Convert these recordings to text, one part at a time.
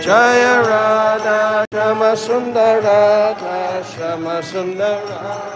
Jaya Radha Shama Sundara Shama Sundara.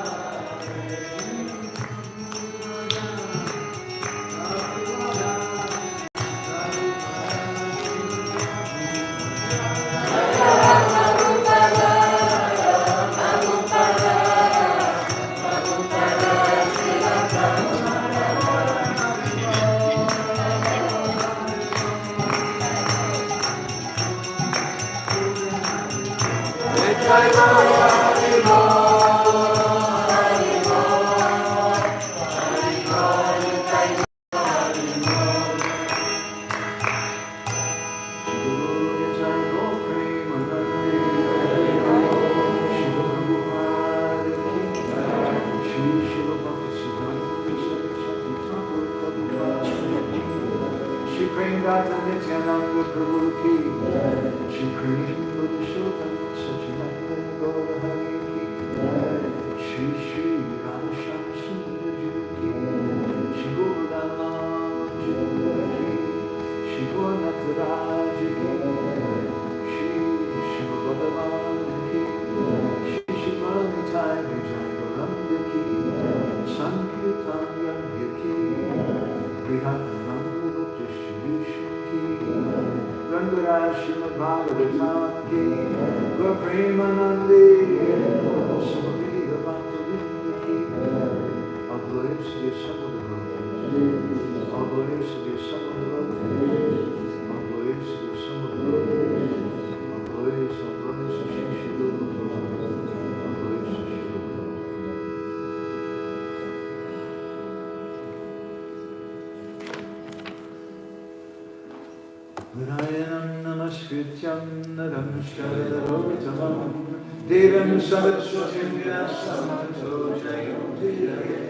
Devam Saraswatim Vyasamato Jayodhiraye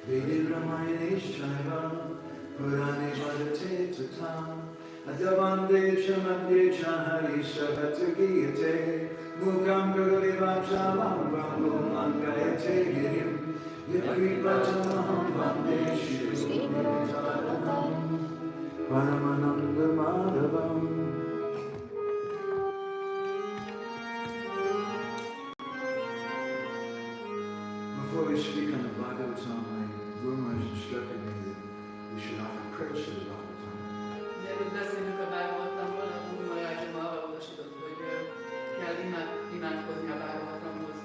Vedi Ramayana Purane Vadate Tatam Adavande Chamande Chahari Savatagiyate Mukam Karoli Vapsalam Vangum Ankayate Girim Yakripatamaham Vande Shri Paramananda Madhavam. Before we speak on the Bhagavatam, my Guru has instructed me that we should offer prayers to the Bhagavatam. Mielőtt beszélünk a Bhagavatamról, a Guru Maharaj arra utasított, hogy kell imádkozni a Bhagavatamhoz.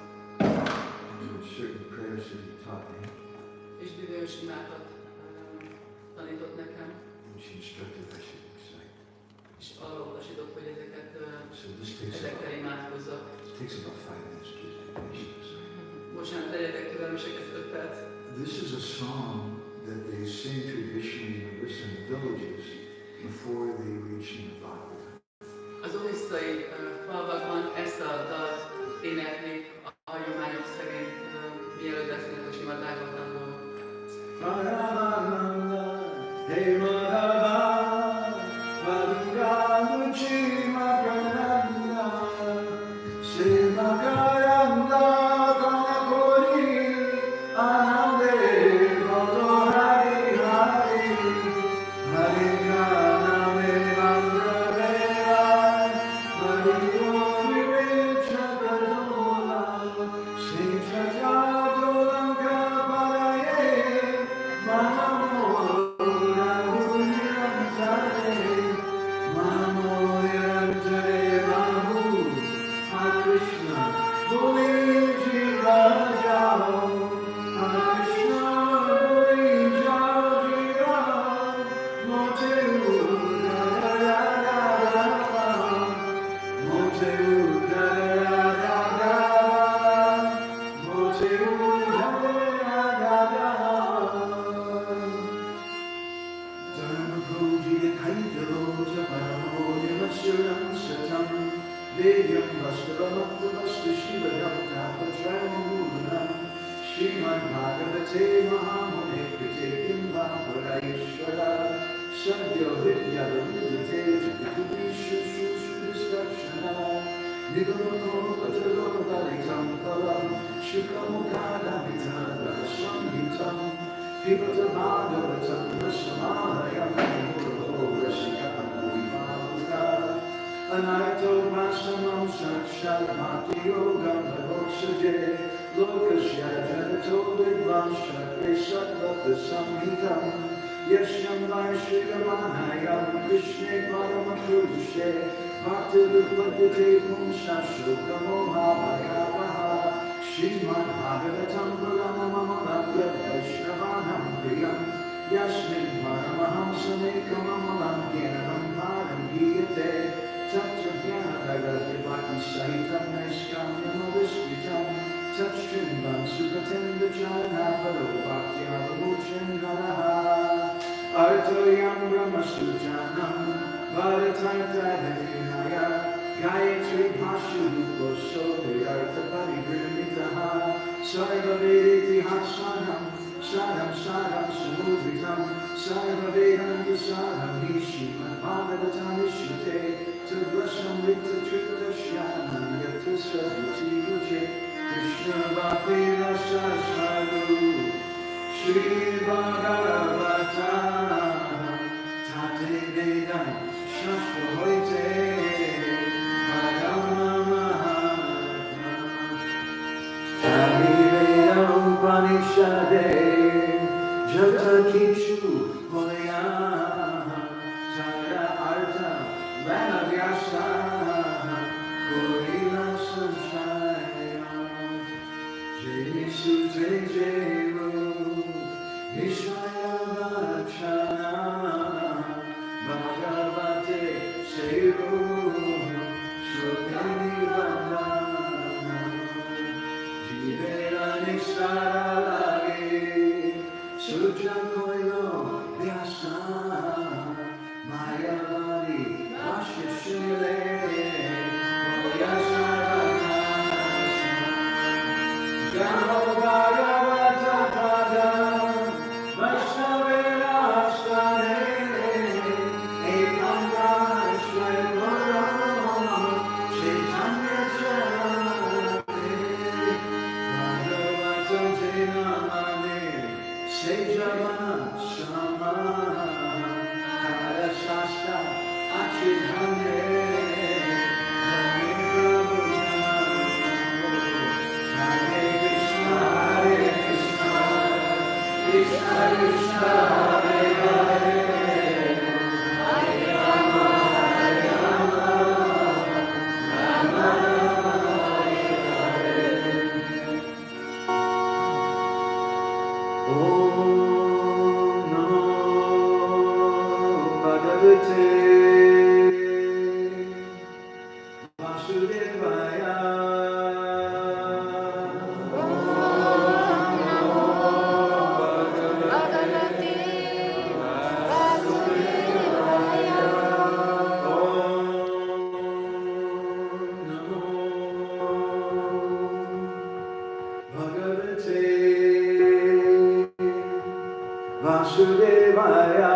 And certain prayers that he taught me. És bizonyos imákat tanított nekem. And she instructed I should recite. És arra utasított, hogy ezekkel imádkozzak. It takes about 5 minutes to recite. Bocsánat, legyetek türelmesek, ez 5 perc. This is a song that they sing traditionally in Muslim villages before they reach Nirvana. Az ohisztai falvakban ezt a dalt éneklik a hagyományok szerint, mielőtt beszélnek a Simad Bhagavatamról. Hey Madhava, Vadunganu Chimakananda, Simakayanda, Kanakori, Anande, Modo Hari Hari, Harinyaname Mandravera, Marikoni Vichakadola, Sinchakadolanka Paraye, Manamora Unirantare, Manamorantare Mahu, Krishna, Luigi Rajao, Krishna, Luigi Rajao, Moteu Darada, Moteu Darada, Moteu Darada. Dharma Puji Kaitaloja Paramo Yamasuram Satam Vedyam Vastavanatha Vasta Shiva Dakta Pajramudanam Srimad Bhagavate Mahamune Krite Kimva Parayeshwara Sadhya Vidya Vidite Jagatupishu Shushristashana Nigamato Patalo Dalitam Palam Shukamukadamita Samhitam Pipata Bhagavatam Rasamayam Anarto Pasamam Sakshat Bhakti Yogam Bhavoksaje Lokasya Jadato Vidvansha Presat Bhakta Samhitam Yashyam Vaishrigamanayam Krishne Paramakudushe Bhakti Rupadite Pumsa Shukamoha Bhagavaha Srimad Bhagavatam Puranamamalam Yad Vaishnavanam Priyam Yasmin Paramahamsamekamalam Gyanam Param Giyate Tatra Jnana Bhakti Sahitam Naiskamyam Aviskritam Tatstrimvam Supatem Vijana Paro Bhakti Avamuchandanaha Artoyam Brahmasujanam Bharatarta Vinaya Gayatri Pashuruposo Vyartha Parigrimitaha Sarva Vediti Hasanam Saram Saram Samudritam Sarva Vedanta Saram Nishimad Bhagavatam Nishute Tabrasam Rita Tripta Shyanam Yatra Sadhuti Guje Krishna Bhakti Rasa Sadhu Shri Bhagavatam Tate Vedam Shastra Hoite Upanishade Jata Kishu Hoya Tara Arta Vana Vyasa Korila Sanchaya Jai Sute Jairu Vishwaya Vachana Bhagavate Seru Shukani Vandana Jivera Nishara Lage Sutra Koilo Vyasa Mayavadi Ashishile Oyasara Jamo Bhagavata Pada Vaishnavera Asane Ekanta Shvekora Chaitanya Charane Bhagavata Jainamane Sejavana Shama Kala Shasta Achidhane Hare Prabhu Hare Krishna Krishna Krishna Hare Hare Hare Rama Rama Rama Hare Hare Om Namo Bhagavate Vasudevaya Vasudevaya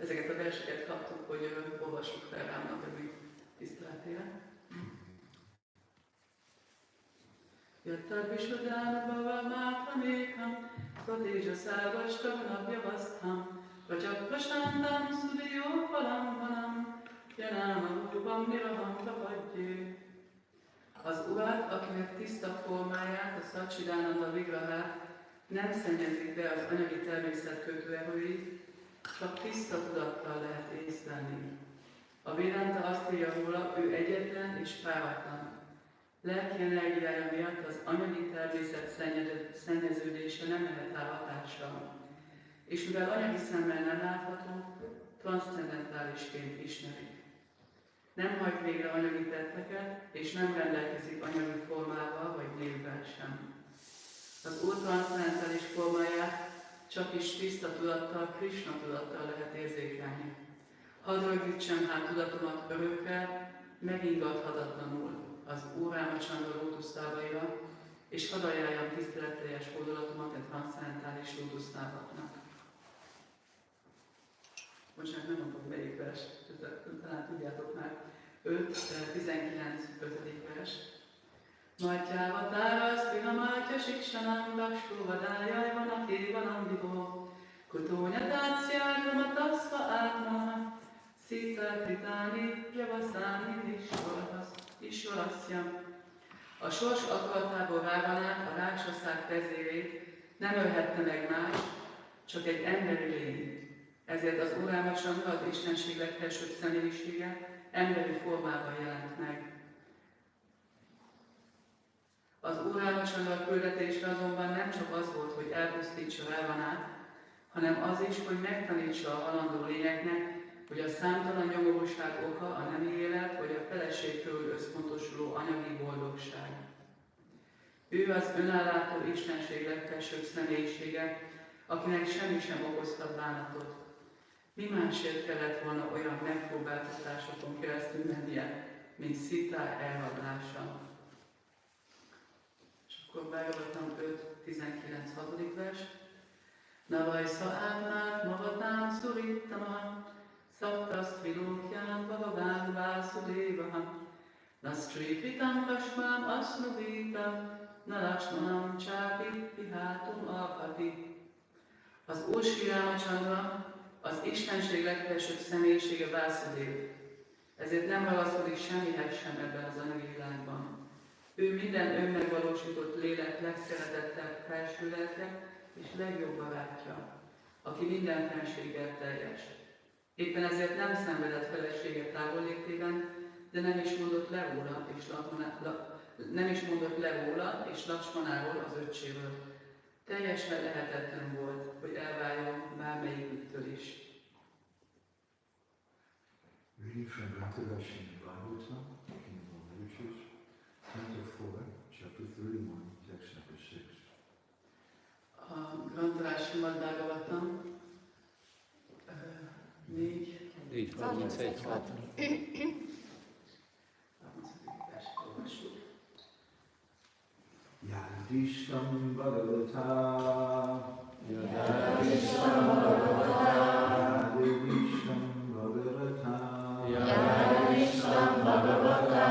ezeket a verseket kaptuk, hogy olvassuk fel Rámnak a tiszteletére. Yattar Vishwadana Bhava Mathamekam Svateja Sarvashtavanam Vyavastham Vajak Prashantam Sudiyo Palambanam Yanama Rupam Niravam Tapadje. Az Urat, akinek tiszta formáját, a Satchidananda Vigrahát nem szennyezik be az anyagi természet kötőerőit, csak tiszta tudattal lehet észlelni. A Vedanta azt írja róla, ő egyetlen és páratlan. Lelki energiája miatt az anyagi természet szennyeződése nem lehet rá hatással. És mivel anyagi szemmel nem látható, transzcendentálisként ismerik. Nem hajt végre anyagi tetteket, és nem rendelkezik anyagi formával vagy névvel sem. Az Úr transzcendentális formáját csak is tiszta tudattal, Krishna tudattal lehet érzékelni. Hadd rögzítsem hát tudatomat örökkel, megingathatatlanul az Úr Rámacsandra lótuszlábaira, és hadd ajánljam tiszteletteljes fordulatomat a transzcendentális lótuszlábaknak. Bocsánat, nem mondok melyik vers, talán tudjátok már. 19. 5. vers. Matjáva tárasz, vihamátja siksanam, laksó vadájaj van a kévanam vibó, kutónya táciárgama taszva átma, szita kritáni, javaszáni, isvaraszja. A sors akaratából Rávanát, a ráksaszák vezérét nem ölhette meg más, csak egy emberi lény. Ezért az Úr Rámacandra, az Istenség legfelsőbb személyisége emberi formában jelent meg. Az Úr Rámacandra küldetése azonban nem csak az volt, hogy elpusztítsa Rávanát, hanem az is, hogy megtanítsa a halandó lényeknek, hogy a számtalan nyomorúság oka a nemi élet, vagy a feleség körül összpontosuló anyagi boldogság. Ő az önállátó Istenség legfelsőbb személyisége, akinek semmi sem okozhat bánatot. Mi másért kellett volna olyan megpróbáltatásokon keresztül mennie, mint Szita elvadlása? És akkor Bhagavatam 5.19. 6. vers. Navajsza átmát mavatám szurittama, szaptaszt vilókján bhavagán vászudévaha, nasztripitam kasmám asznuvítam, nalacsmanam csápi vihátum alkati. Az Úr Sri Rámacandra, az Istenség legfelsőbb személyisége Vászudév, ezért nem ragaszkodik semmihez sem ebben az anyagi világban. Ő minden önmegvalósított lélek legszeretettebb felső lelke és legjobb barátja, aki minden fenséggel teljes. Éppen ezért nem szenvedett felesége távollétében, de nem is mondott le róla és Laksmanáról, az öccséről. Teljesen lehetetlen volt, hogy elváljon bármelyiküktől is. Reading from Vraja Dham Hungary, Kingdom Literatures, Canto 4, Chapter 31, Text number 6. A Grantharás Srimad Bhagavatam 4.31. Yudhistham Bhagavata Yudhistham Bhagavata Yudhistham Bhagavata Yudhistham Bhagavata Yudhistham Bhagavata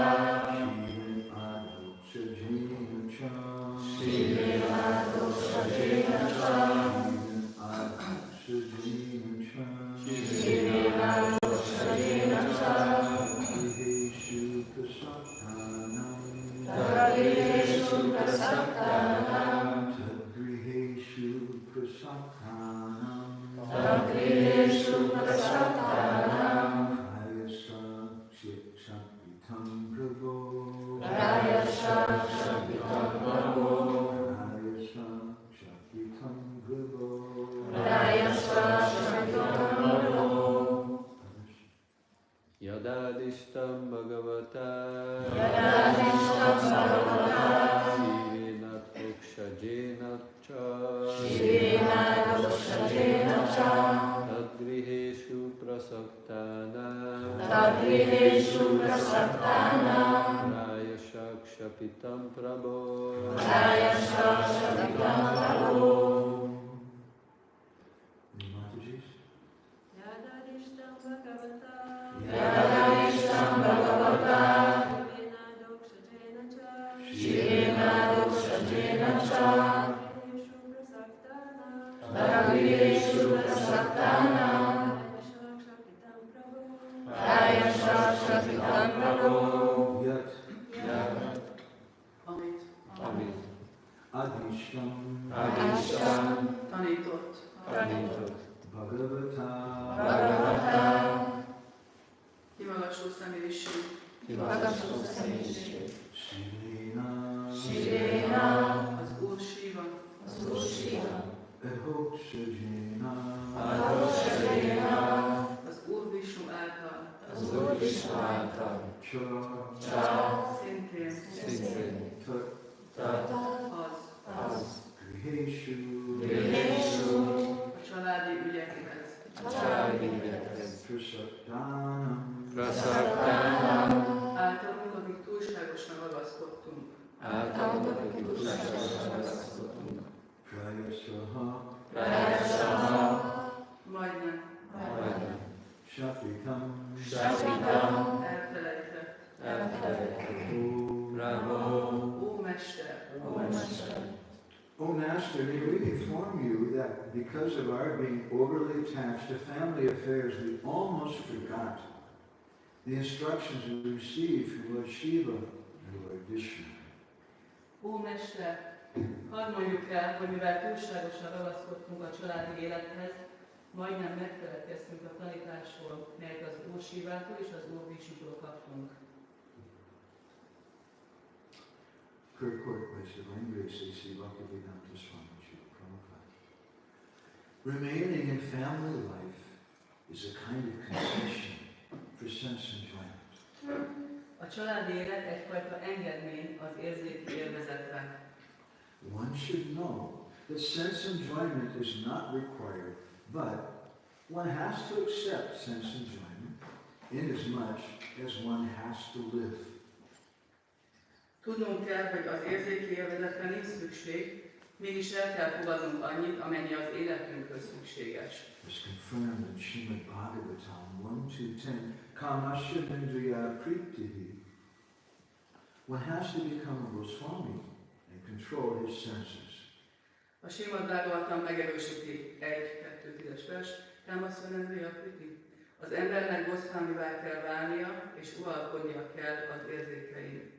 Tadgrihesu prasaktanam Raya Shakshapitam Prabho Yudhistham Bhagavata Tadgrihesu prasaktanam Raya Shakshapitam Prabho Amit Adhishtam Tanított Bhagavata kimagasló személyiség Shivena az Úr Siva Adhokshajena az Úr Visnu által Cha szintén Tat az ragaszkodtunk. Általad, akik igazságosra ragaszkodtunk. Pracetas. Majdnem. Shatikam. Elfelejtett. Ó Mester. O Master, may we inform you that because of our being overly attached to family affairs, we almost forgot the instructions we received from Lord Shiva and Lord Vishnu. Ó Mester, hadd mondjuk el, hogy mivel túlságosan ragaszkodtunk a családi élethez, majdnem megfeledkeztünk a tanításról, melyet az Úr Sivától és az Úr Visnutól kaptunk. Purport by Divine Grace A.C. Bhaktivedanta Swami Srila Prabhupada. Remaining in family life is a kind of concession for sense enjoyment. A családi élet egyfajta engedmény az érzéki élvezetre. One should know that sense enjoyment is not required, but one has to accept sense enjoyment inasmuch as one has to live. Tudnunk kell, hogy az érzéki élvezetre nincs szükség, mégis el kell fogadnunk annyit, amennyi az életünkhöz szükséges. As confirmed in Srimad Bhagavatam 1.2.10, Kamasya Pritihi. One has to become a Goswami and control his senses. A Srimad Bhagavatam megerősíti 1.2.10-es vers, Kamasya Priti. Az embernek Goswamivá kell válnia, és uralkodnia kell az érzékein.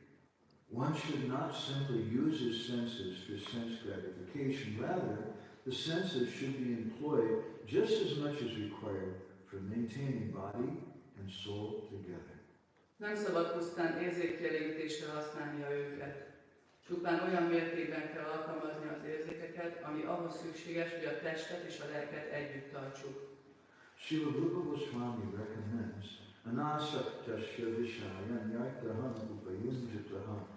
One should not simply use his senses for sense gratification. Rather, the senses should be employed just as much as required for maintaining body and soul together. Nem szabad pusztán érzékkielégítésre használnia őket. Csupán olyan mértékben kell alkalmazni az érzékeket, ami ahhoz szükséges, hogy a testet és a lelket együtt tartsuk. Srila Rupa Goswami recommends anasaktasya vishaya nyartaham upayunjataham.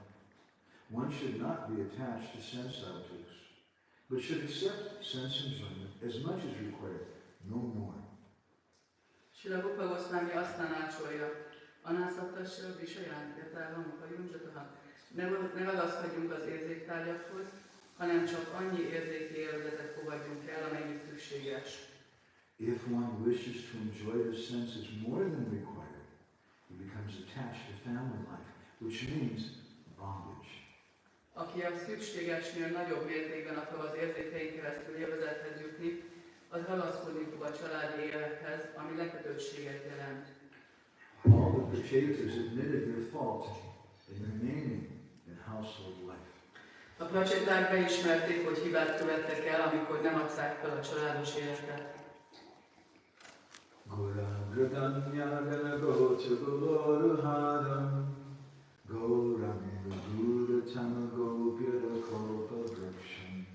One should not be attached to sense objects, but should accept sense enjoyment as much as required, no more. Srila Rupa Goswami azt tanácsolja, anasaktasya vishaya nyartaham upayunjataham. Ne ragaszkodjunk az érzéktárgyakhoz, hanem csak annyi érzéki élvezetet fogadjunk el, amennyi szükséges. If one wishes to enjoy the senses more than required, he becomes attached to family life, which means bondage. Aki a szükségesnél nagyobb mértékben akar az érzékein keresztül élvezethez jutni, az ragaszkodni fog a családi élethez, ami lekötöttséget jelent. All the pracetas admitted their fault in remaining in household life. A praceták beismerték, hogy hibát követtek el, amikor nem adták fel a családos életet. Gaurangradanyagana gochagoloruhadam Gaurangraduracana gopyadakopa vraksham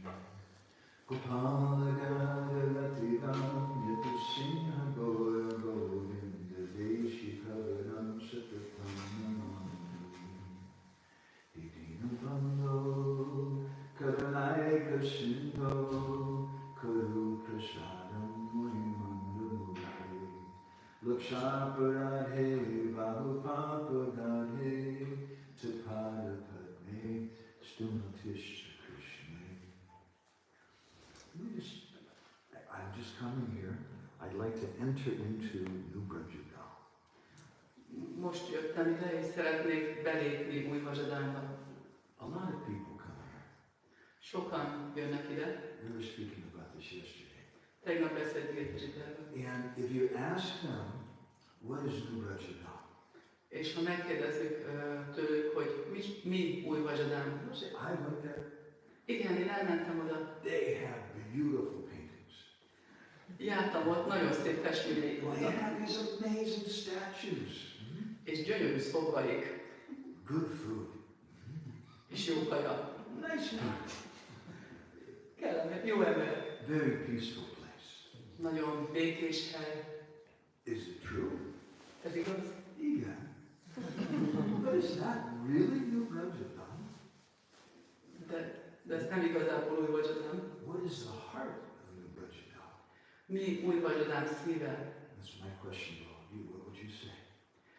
Gopalagadaratidam yatusinha gora govinda deshikavanam satatanam Idinubando karanayaka sindo karu prasadam muhimandamurai Lakshaparadhe Bahupapadadhe Tapadapadme Stumatishta Krishna. I'm just coming here. I'd like to enter into New Vraja Dham. Most jöttem ide, és szeretnék belépni új Vraja Dhamba. A lot of people come here. Sokan jönnek ide. We were speaking about this yesterday. Tegnap beszéltünk egy kicsit erről. And if you ask them, what is New Vraja Dham? És ha megkérdezzük tőlük, hogy mi új Vraja Dham? They'll say, I went there. Igen, én elmentem oda. They have beautiful paintings. Jártam ott, nagyon szép festményeik They vannak. have these amazing statues. És gyönyörű szobraik. Good food. És jó kaja. Nice people. Kellemes, jó ember. Very peaceful place. Nagyon békés hely. Is it true? Ez igaz? Yeah. But is that really New Vraja Dham? De ez nem igazából új Vraja Dham. What is the heart of New Vraja Dham? Mi új Vraja Dham szíve? That's my question to all of you. What would you say?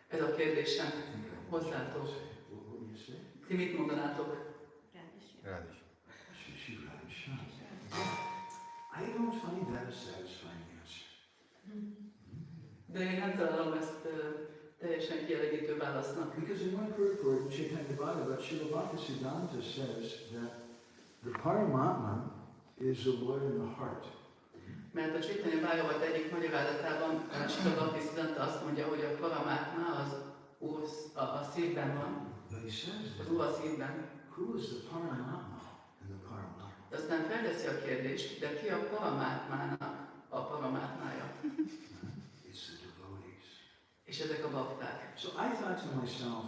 Ez a kérdésem I think I know what hozzátok. you say. What would you say? Ti mit mondanátok? Rád is. She rather shines. I don't find that a satisfying answer. De én nem találom ezt teljesen kielégítő válasznak. Because in one purport in Chaitanya Bhagavad, Srila Bhaktisiddhanta says that the Paramatma is the Lord in the heart. Mert a Chaitanya Bhagavad egyik magyarázatában Srila Bhaktisiddhanta azt mondja, hogy a Paramatma az Úr a szívben van. But he says Az Úr a szívben. who is the Paramatma in the Paramatma? De aztán felteszi a kérdést, de ki a Paramatmának a Paramatmája? It's the devotees. És ezek a bakták. So I thought to myself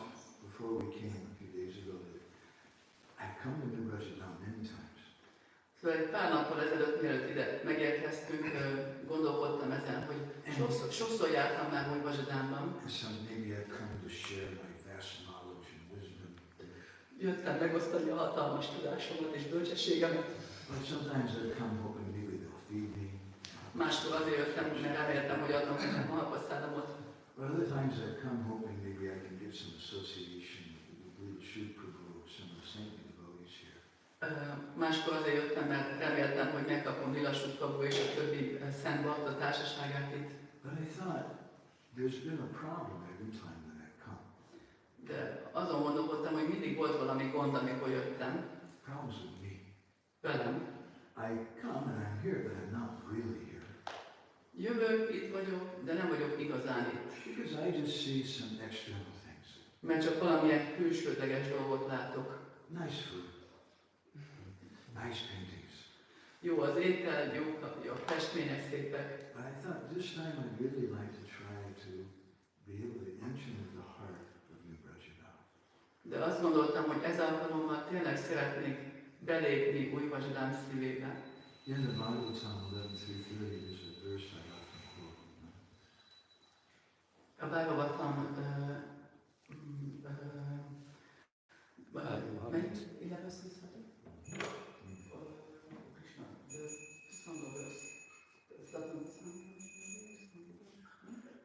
before we came a few days ago that I've come to Vraja Dham many times. Szóval egy pár nappal ezelőtt, mielőtt ide megérkeztünk, gondolkodtam ezen, hogy sokszor jártam már Vraja Dhamban. And so maybe I've come to share my vast knowledge and wisdom. Jöttem megosztani a hatalmas tudásomat és bölcsességemet. But sometimes I've come hoping maybe they'll feed me. Máskor azért jöttem, mert reméltem, hogy adnak nekem halpaszállomot. But other times I've come hoping maybe I can get some association with the Sri Prabhu or some of the saintly devotees here. Máskor azért jöttem, mert reméltem, hogy megkapom Vilasut Prabhu és a többi szent bakta társaságát itt. But I thought there's been a problem every time that I've come. De azon gondolkodtam, hogy mindig volt valami gond, amikor jöttem. Problems with me. Velem. I come and I'm here, but I'm not really here. Jövök, itt vagyok, de nem vagyok igazán itt. Because I just see some external things. Mert csak valamilyen külsődleges dolgot látok. Nice food. Nice paintings. Jó az étel, jók a festmények szépek. But I thought this time I'd really like to try to be able to enter into the heart of New Vraja Dham. De azt gondoltam, hogy ez alkalommal tényleg szeretnék belépni új Vraja Dham szívébe. In the Bhagavatam 11.330, there's a verse I often quote. A Bhagavatam melyik?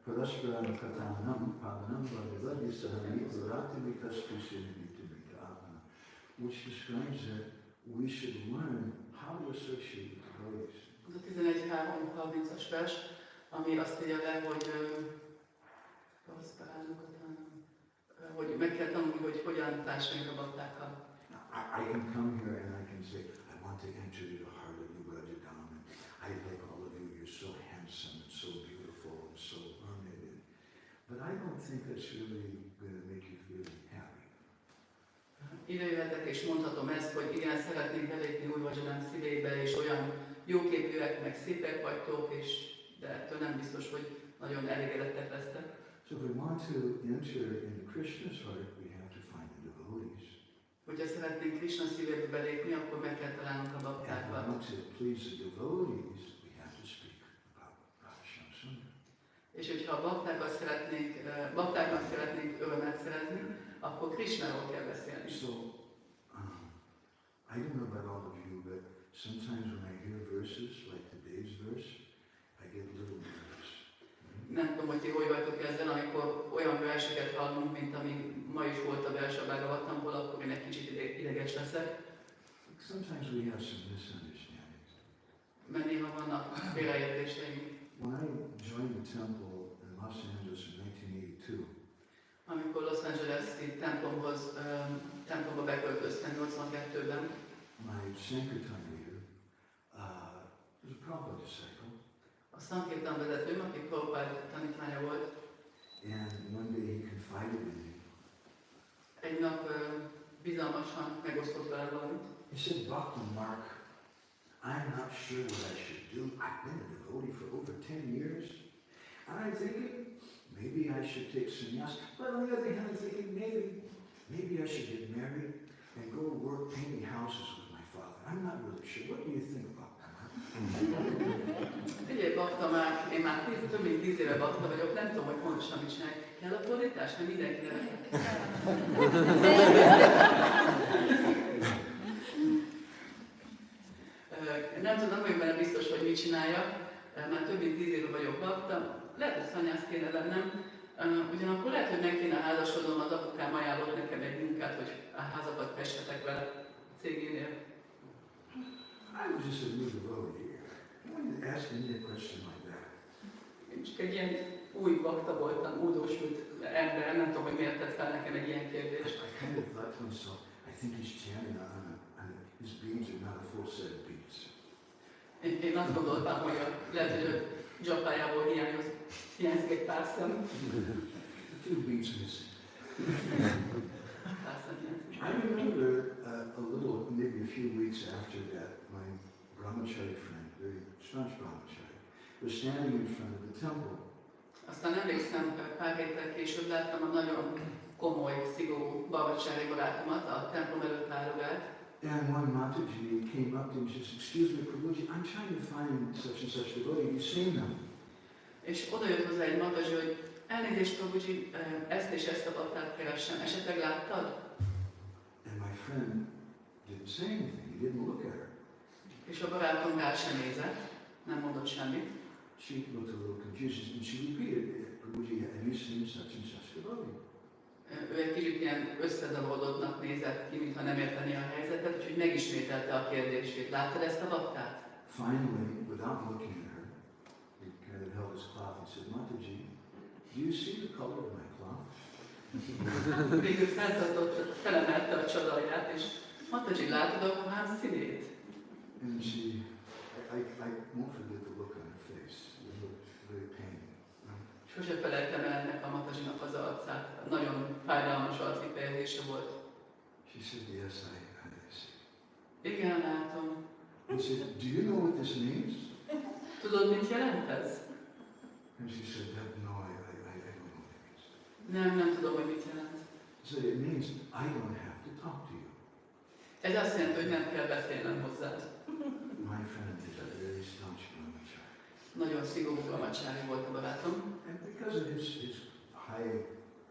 Parasparana katanam pavanam vadivadi sahamita ratimikastu sinivita atma, which describes that we should learn how to associate with devotees. Az a 11.3.30-as vers, ami azt írja le, hogy meg kell tanulni, hogy hogyan társuljunk a baktákkal. I can come here and I can say, I want to enter into the heart of New Vraja Dham, and I like all of you, you're so handsome and so beautiful and so learned. But I don't think that's really going to make you really happy. Ide jöhetek és mondhatom ezt, hogy igen, szeretnék belépni új Vraja Dham szívébe, és olyan jóképűek, meg szépek vagytok, de ettől nem biztos, hogy nagyon elégedettek lesztek. So if we want to enter into Krishna's heart, we have to find the devotees. Hogyha szeretnénk Krishna szívébe belépni, akkor meg kell találnunk a And if we baktákat. want to please the devotees, we have to speak about Radha Sundar. És hogyha a baktáknak szeretnénk örömet szerezni, akkor Krishnáról kell beszélni. So, I don't know about all of you, but sometimes when I hear verses like today's verse, I get a little nervous. Nem tudom, hogy ti hogy vagytok ezzel, amikor olyan verseket hallunk, mint ami ma is volt a vers a Bhagavatamból, akkor én egy kicsit ideges leszek. Sometimes we have some misunderstandings. Mert néha vannak félreértéseink. When I joined the temple in Los Angeles in 1982, Amikor Los Angeles-i templomba beköltöztem 82-ben, my Sankirtan leader was a Prabhupada disciple, a Sankirtan vezetőm, aki Prabhupád tanítványa volt, and one day he confided in me. egy nap bizalmasan megosztott vele valamit. He said, Bhakti Mark, I'm not sure what I should do. I've been a devotee for over 10 years, and I'm thinking maybe I should take sannyas. But on the other hand, I'm thinking maybe I should get married and go work painting houses with my father. I'm not really sure. What do you think about that? Figyelj, bakta már, én már több mint 10 éve bakta vagyok, nem tudom, hogy pontosan mit csinálj. Kell a fordítás? Mert mindenki nevet. Nem tudom, hogy benne biztos, hogy mit csináljak, már több mint 10 éve vagyok bakta. Lehet, hogy szanyász kéne lennem. Ugyanakkor lehet, hogy meg kéne házasodnom, az apukám ajánlott nekem egy munkát, hogy házat I was just a new devotee. Why are you asking me a question like that? Én csak egy ilyen új bakta voltam, újdonsült ember, nem tudom, hogy miért tett fel nekem egy ilyen kérdést. I kind of thought to myself, I think he's chanting on his beads are not a full set of beads. Én azt gondoltam, hogy lehet, hogy a dzsapájából hiányzik egy pár szem. Two beads missing. Pár szem hiányzik. I remember a little, maybe a few weeks after that, my brahmachari friend, very staunch brahmachari, was standing in front of the temple. Aztán emlékszem, pár héttel később láttam a nagyon komoly, szigorú brahmachari barátomat, a templom előtt állogált. And one Mataji came up to him and says, excuse me, Prabhuji, I'm trying to find such and such devotee. You've seen them. És oda jött hozzá egy Mataji, hogy elnézést, Prabhuji, ezt és ezt a baktát keresem. Esetleg láttad? And my friend didn't say anything. He didn't look at her. És a barátom rá sem nézett, nem mondott semmit. She looked a little confused and she repeated, Prabhuji, have you seen such and such devotee? Ő egy kicsit ilyen összezavarodottnak nézett ki, mintha nem érteni a helyzetet, úgyhogy megismételte a kérdését. Láttad ezt a baktát? Finally, without looking at her, he kind of held his cloth and said, Mataji, do you see the color of my cloth? Végül felemelte a csodaját, és Mataji, látod a ruhám színét? And I won't forget the look on her face. It looked very painful. Sose felejtem el ennek a Matajinak az arcát. Nagyon fájdalmas arckifejezése volt. She said, yes, I see. Igen, látom. He said, do you know what this means? Tudod, mit jelent ez? And she said, no, I don't know what it means. Nem tudom, hogy mit jelent. He said, it means I don't have to talk to you. Ez azt jelenti, hogy nem kell beszélnem hozzád. My friend is a very staunch brahmachari. Nagyon szigorú brahmachari volt a barátom. And because of his high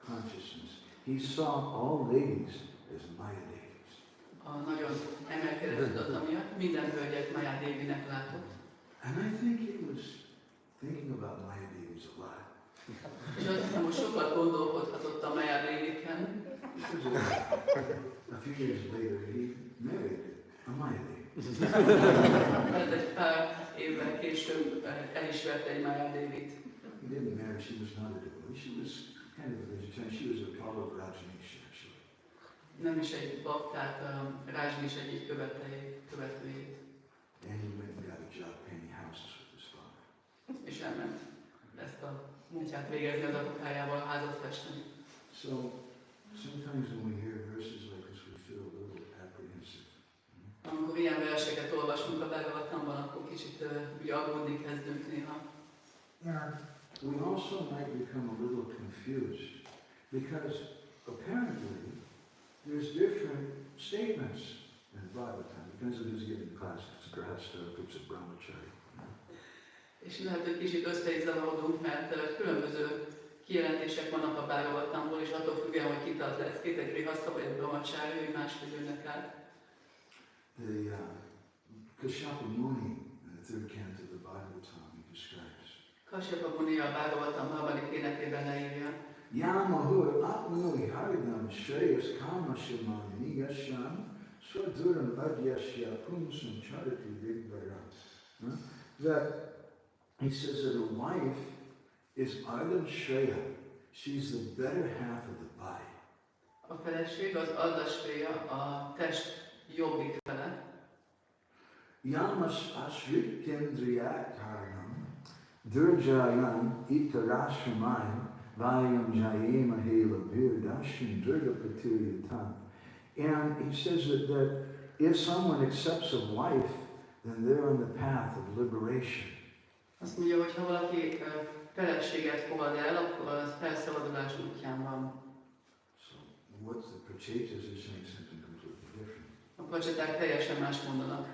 consciousness, he saw all ladies as Maya Devis. A nagyon emelkedett tudata miatt minden hölgyet Maya Devinek látott. And I think he was thinking about Maya Devis a lot. És azt hiszem, hogy sokat gondolkodhatott a Maya Deviken. A few years later, he married a Maya Devi. Mert egy pár évvel később elismerte egy Maya Devit. He didn't marry, she was not a devotee. She was kind of a vegetarian. She was a follower of Rajneesh, actually. Nem is egy baktát, Rajneesh egyik követőjét. And he went and got a job painting houses with his father. És elment ezt a munkát végezni az apukájával, házat festeni. So, sometimes when we hear verses like this, we feel a little apprehensive. Amikor ilyen verseket olvasunk a Bhagavad Gita-ban, akkor kicsit úgy aggódni kezdünk néha. We also might become a little confused because apparently there's different statements in Bhagavad Gita. Depends on who's giving the class. If it's a Grihastha, if it's a brahmachari. És lehet, hogy kicsit össze is zavarodunk, mert különböző kijelentések vannak a Bhagavad Gita-ból, és attól függően, hogy kitart lesz két, egy Grihastha vagy egy brahmachari, hogy máshogy jönnek át. The Kashyapa Muni in the third canto of the Bhagavatam he describes. Kashyapa Muni a Bhagavad Gita harmadik énekében leírja. Yamahur Atmani Haridam Shreyas Karma-misra-bhakti Yasham Swaduram Adyasya Pumsam Charati Vigbara. That he says that a wife is Ardam Shreya. She's the better half of the body. A feleség az Ardha Shreya, a test jobbik fele. Yamas Ashrit Kendriyakaranam Durjayan Itarashramayam Vayam Jayema Hela Virdashin Durgapatiryatam. And he says that if someone accepts a wife, then they're on the path of liberation. Azt mondja, hogy ha valaki feleséget fogad el, akkor az felszabadulás útján van. So what's the pracetas are saying something completely different. A praceták teljesen más mondanak.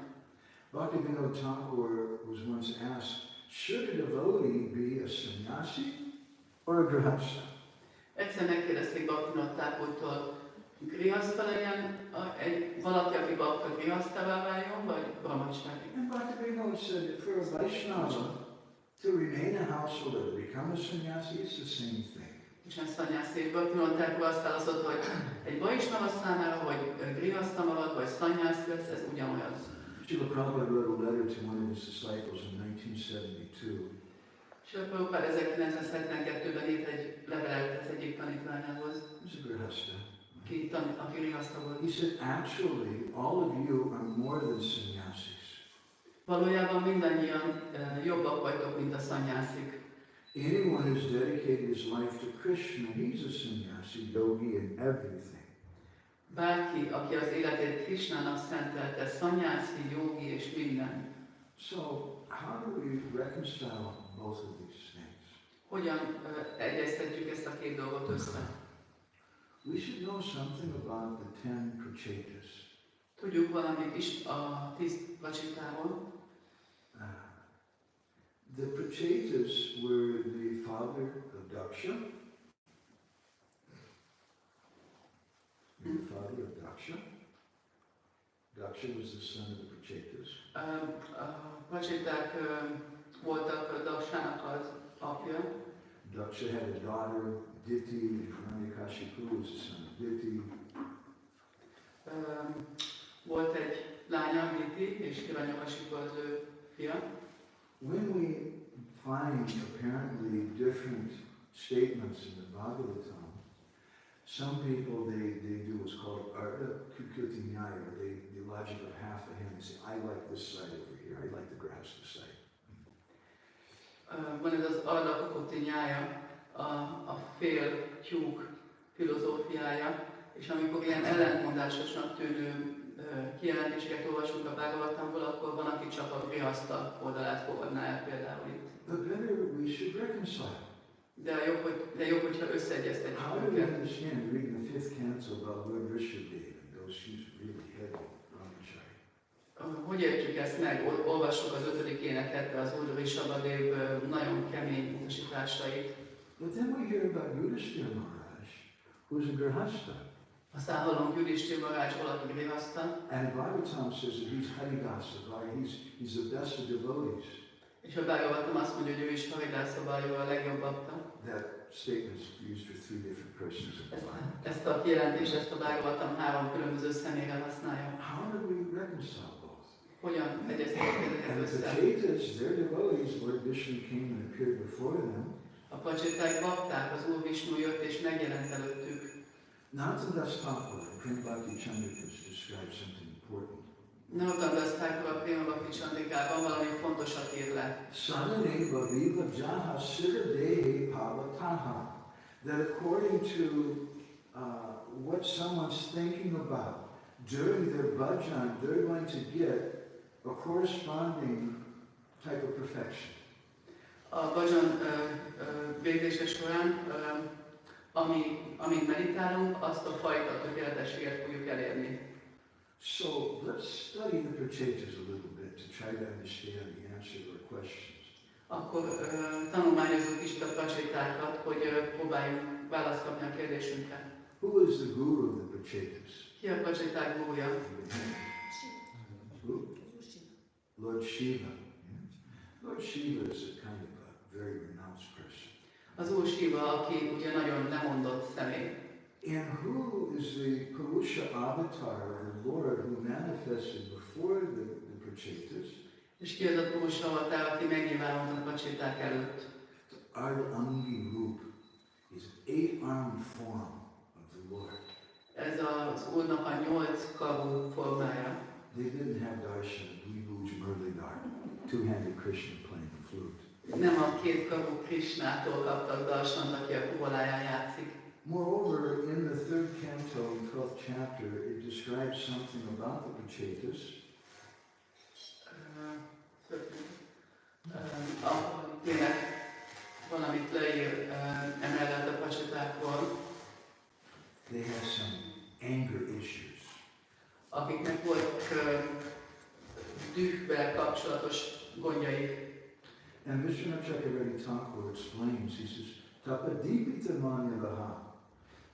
Bhaktivinoda Thakur was once asked, should a devotee be a sannyasi or a grihastha? Egyszer megkérdezték Bhaktivinoda Thakurtól, Grihastha legyen valaki, aki bakta Grihashthavá váljon, vagy brahmachari? And Bhaktivinoda said that for a Vaishnava to remain a householder, to become a sannyasi, it's the same thing. És a szanyászi, és Bhaktivinoda Thakur azt válaszolt, hogy egy Vaishnava számára, vagy Grihastha marad, vagy szanyászi lesz, ez ugyanolyan. Srila Prabhupada wrote a letter to one of his disciples in 1972. Srila Prabhupada 1972-ben írt egy levelet az egyik tanítványához, Grihastha. aki Grihastha volt. He said, actually, all of you are more than sannyasis. Valójában mindannyian jobbak vagytok, mint a szanyászik. Anyone who's dedicated his life to Krishna, he's a sannyasi, yogi, and everything. Bárki, aki az életét Krishnának szentelte, szanyászi, jogi és minden. So, how do we reconcile both of these things? Hogyan egyeztetjük ezt a két dolgot össze? We should know something about the 10 pracetas. Tudjuk valamit is a 10 vacsitáról. The pracetas were the father of Daksha. The father of Daksha. Daksha was the son of the pracetas. A vacsiták voltak Daksának az apja. Daksha had a daughter, Diti, and Hiranyakashipu was the son of Diti. Volt egy lánya, Diti, és Hiranyakashipu az ő fia. When we find apparently different statements in the Bhagavatam, some people they do what's called Kukuti Nyaya, the logic of half a hand. They say, I like this side over here, I like the Grihastha side. Van ez az Arda Kukuti Nyaya, a fél tyúk filozófiája, és amikor ilyen ellentmondásosnak tűnő kijelentéseket olvasunk a Bhagavatamból, akkor van, aki csak a Grihastha oldalát fogadná el például itt. But better we should reconcile. De jobb, hogyha összeegyeztetjük How do we őket. understand reading the 5th canto about Lord Rishabdev and those she's really heavy brahmachari? Hogy értjük ezt meg? Olvassuk az 5. éneket, az Úr Rishabdev nagyon kemény utasításait. But then we hear about Yudhisthir Maharaj, who's a Grihastha. Aztán hallunk Yudhisthir Maharaj valaki Grihastha. And Bhagavatam says that he's Haridasa, he's the best of devotees. És a Bhagavatam azt mondja, hogy ő is Haridasa Bhajó a legjobb bakta. That statement is used for 3 different persons in the Bible. Ezt a kijelentést, ezt a Bhagavatam 3 különböző személyre használja. How do we reconcile both? Hogyan egyeztetjük ezeket And the össze? pracetas, they're devotees. Lord Vishnu came and appeared before them. A pacséták bakták, az Úr Vishnu jött és megjelent előttük. Nauthandas Thakur in Prem Bhakti Chandrikas describes something important. Nauthandas Thakur a Prema Bhakti Chandrikában valami fontosat ír le. Sadhane Bhaviva Jaha Siradehe Pavataha. That according to what someone's thinking about during their bhajan, they're going to get a corresponding type of perfection. A bhajan végzése során, amíg meditálunk, azt a fajta tökéletességet fogjuk elérni. So let's study the pracetas a little bit to try to understand the answer to our questions. Akkor tanulmányozzuk is a pacsétákat, hogy próbáljunk választ kapni a kérdésünkre. Who is the guru of the pracetas? Ki a pacséták gurúja? Who? Lord Shiva. Lord Shiva is a kind of a very renounced person. Az Úr Shiva, aki ugye nagyon lemondott személy. And who is the Purusha avatar of the Lord who manifested before the pracetas? És ki az a Purusha avatar, aki megnyilvánult a pacséták előtt? Arda Angi Rup is an 8-armed form of the Lord. Ez az Úrnak a 8 karú formája. They didn't have darshan of Vibhuj Murlidhar, two-handed Krishna playing the flute. Nem a 2 karú Krishnától kaptak darsant, aki a kuboláján játszik. Moreover, in the 3rd canto, 12th chapter, it describes something about the pracetas. Tényleg valamit leír emellett a pacsétákról. They have some anger issues. Akiknek volt dühvel kapcsolatos gondjaik. And Vishwanath Chakravarti Thakur explains, he says, Tapadipita Manyavaha,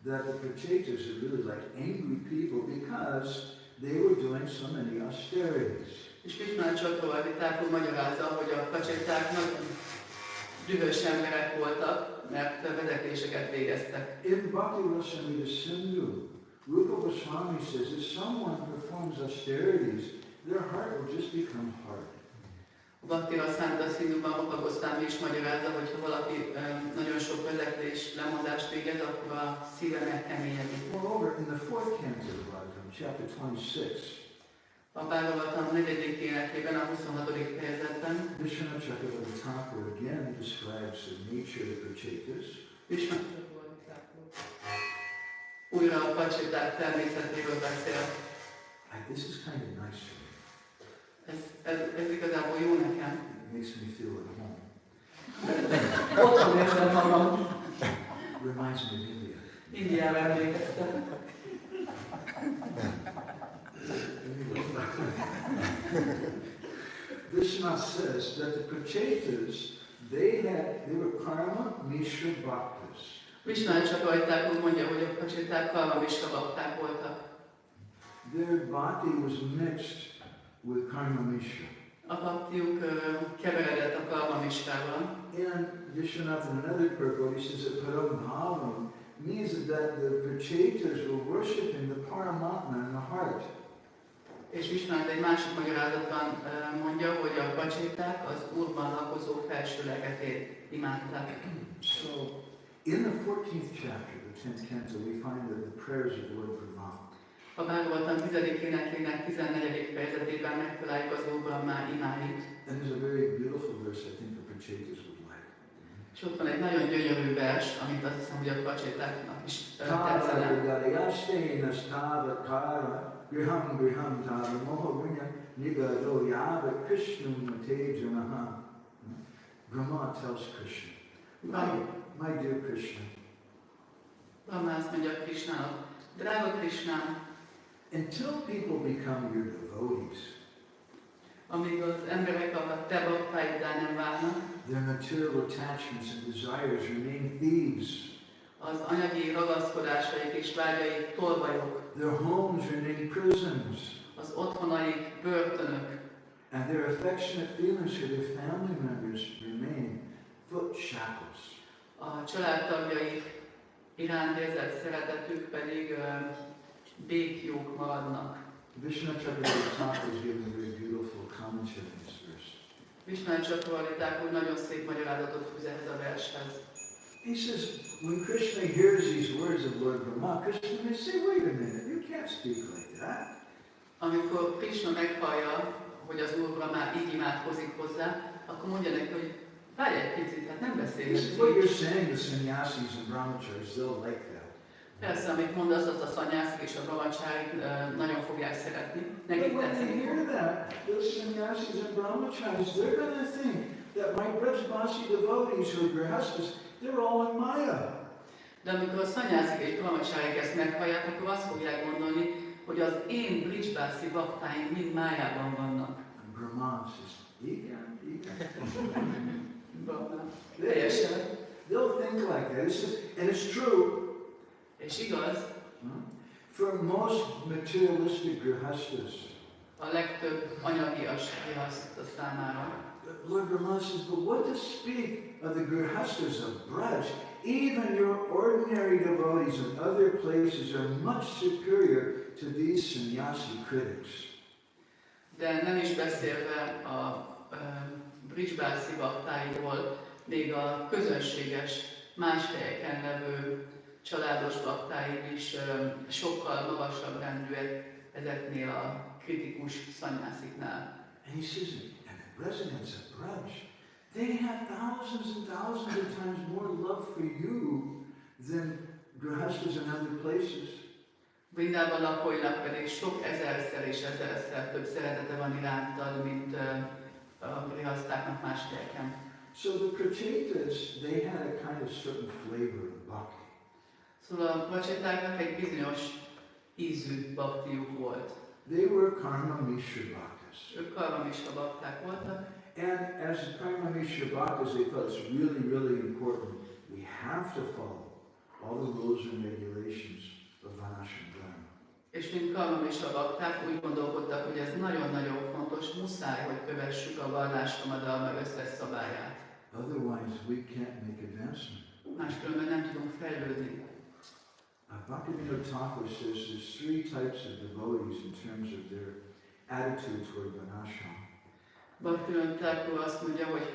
that the pracetas are really like angry people because they were doing so many austerities. És Vishwanath Chakravarti Thakur magyarázza, hogy a pacséták nagyon dühös emberek voltak, mert vezetéseket végeztek. In Bhakti Rasamrita Sindhu, Rupa Goswami says, if someone performs austerities, their heart will just become hard. A Bhaktira Szánta Szindhuban Bhakti Gosztámi is magyarázza, hogy ha valaki nagyon sok vezetés, lemondást végez, akkor a szíve megkeményedik. Moreover, in the fourth canto of Vraja Dham, chapter 26, A Bhagavatam 4. énekében, a 26. fejezetben Vishwanath Chakravarti Thakur again describes the nature of the pracetas. Újra a pacséták természetéről beszél. This is kind of nice to me. Ez igazából jó nekem. It makes me feel at home. Otthon érzem magam. Reminds me of India. Indiára emlékeztem. Vishwanath says that the pracetas, they were karma-misra-bhaktis. Vishwanath Chakravarti úgy mondja, hogy a pacséták karma-misra-bhakták voltak. Their bhakti was mixed with karma-misra. A bhaktiuk keveredett a karma-misrával. And Vishwanath in another purport, he says that param means that the pracetas were worshipping the Paramatma in the heart. És Vishwanath egy másik magyarázatban mondja, hogy a pacséták az Úrban lakozó felsőlegetét imádták. So, in the 14th chapter, the 10th canto, we find that the prayers of Lord Brahma. A Bhagavatam 10. énekének 14. fejezetében megtaláljuk az Úr Brahma imáit. And there's a very beautiful verse I think the pracetas would like. És ott van egy nagyon gyönyörű vers, amit azt hiszem, hogy a pacsétáknak is tetszene. Griham griham tava moha nigado yava Krishnam tejanaha. Brahma tells Krishna, my dear Krishna, Brahma azt mondja Krishnának, drága Krishnám, until people become your devotees, amíg az emberek a te baktáiddá nem válnak, their material attachments and desires remain thieves. az anyagi ragaszkodásaik és vágyaik tolvajok, Their homes remain prisons, az otthonaik börtönök, and their affectionate feelings for their family members remain foot shackles. a családtagjaik iránt érzett szeretetük pedig békjók maradnak. Vishwanath Chakravarti Thakur is giving a very beautiful commentary on this verse. Vishwanath Chakravarti Thakur nagyon szép magyarázatot fűz ehhez a vershez. He says, when Krishna hears these words of Lord Brahma, Krishna may say, wait a minute, you can't speak like that. Amikor Krishna meghallja, hogy az Úr Brahma így imádkozik hozzá, akkor mondja neki, hogy várj egy picit, hát nem beszélhetsz What you're így. saying, the sannyasis and brahmacharis, they'll like that. Persze, amit mondasz, azt a szanyászik és a brahmacharik nagyon fogják szeretni. But Nekik when tetszik. they hear that, those sannyasis and brahmacharis, they're going to think that my Brajbasi devotees who are grihasthas, they're all in Maya. De amikor a szanyászik és brahmacharik ezt meghallják, akkor azt fogják gondolni, hogy az én Brijbászi baktáim mind májában vannak. And Brahma says, igen. Brahma. Teljesen. They'll think like that. And it's true. És igaz, For most materialistic grihasthas, a legtöbb anyagias grihaszta számára. Lord Brahma says, but what to speak of the grihasthas of Braj? Even your ordinary devotees in other places are much superior to these sannyasi critics. De nem is beszélve a Brijbászi baktáiról, még a közönséges, más helyeken levő családos baktáid is sokkal magasabb rendűek ezeknél a kritikus szanyásziknál. And he says, and the residents of Braj, they have thousands and thousands of times more love for you than grihasthas in other places. Vrindában lakóinak pedig sok ezerszer és ezerszer több szeretete van irántad, mint a grihasztáknak más helyeken. So the pracetas, they had a kind of certain flavor of bhakti. Szóval a pacsétáknak egy bizonyos ízű baktiuk volt. They were karma-misra-bhaktis. Ők karma-misra-bhakták voltak. And as karma-misra-bhaktis, they felt it's really, really important. We have to follow all the rules and regulations of varnashram dharma. És mint karma-misra-bhakták úgy gondolkodtak, hogy ez nagyon-nagyon fontos, muszáj, hogy kövessük a varnashram dharma összes szabályát. Otherwise, we can't make advancement. Máskülönben nem tudunk fejlődni. Bhaktivinoda Thakur says there's three types of devotees in terms of their attitude toward Varnashram. Bhaktivinoda Thakur azt mondja, hogy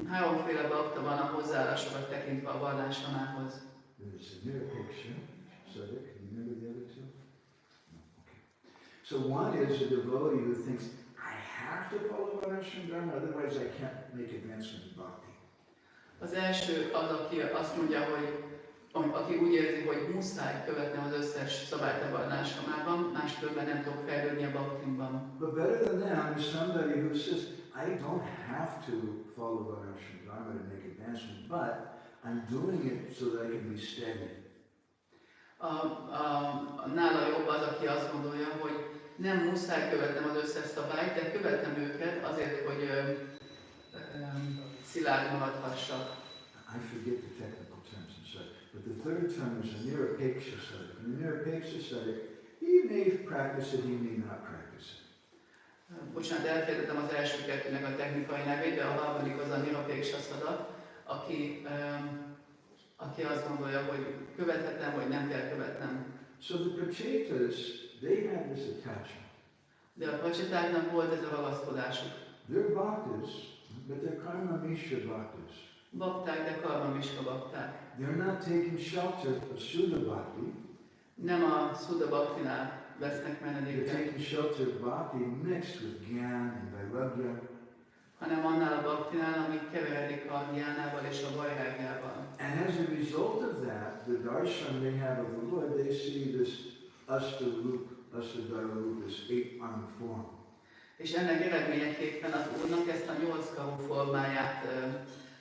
háromféle bakta van a hozzáállásokat tekintve a varnáshramához. There's the nirapeksha, sadhak. Can you remember the other two? No. Okay. So one is a devotee who thinks, I have to follow Varnashram Dharma, otherwise I can't make advancement in bhakti. Az első az, aki azt mondja, hogy aki úgy érzi, hogy muszáj követni az összes szabályt a varnáshramában, máskülönben nem tudok fejlődni a bhaktimban. But better than them is somebody who says, I don't have to follow Varnashram Dharma to make advancement, but I'm doing it so that I can be steady. Nála jobb az, aki azt gondolja, hogy nem muszáj követnem az összes szabályt, de követem őket azért, hogy szilárd maradhassak. I forget the technical terms and such, but the third term is a nirapeksha sadhak. And the nirapeksha sadhak, he may practice it, he may not practice it. Bocsánat, elfejtettem az első kettőnek a technikai nevét, de a harmadik az a nirapeksha sadhak, aki azt gondolja, hogy követhetem, vagy nem kell követnem. So the pracetas, they had this attachment. De a pracetáknak volt ez a ragaszkodásuk. They're bhaktas, but they're karma-misra-bhaktis. Bakták, de karma-misra-bhakták. They're not taking shelter of suddha-bhakti. Nem a suddha-bhaktinál vesznek They're menedéket, taking shelter of bhakti mixed with gyan and vairagya. hanem annál a bhaktinál, ami keveredik a gyánával és a vajrágyával. And as a result of that, the darshan they have of the Lord, they see this astadhara, this 8-armed form. És ennek eredményeképpen az Úrnak ezt a 8 karú formáját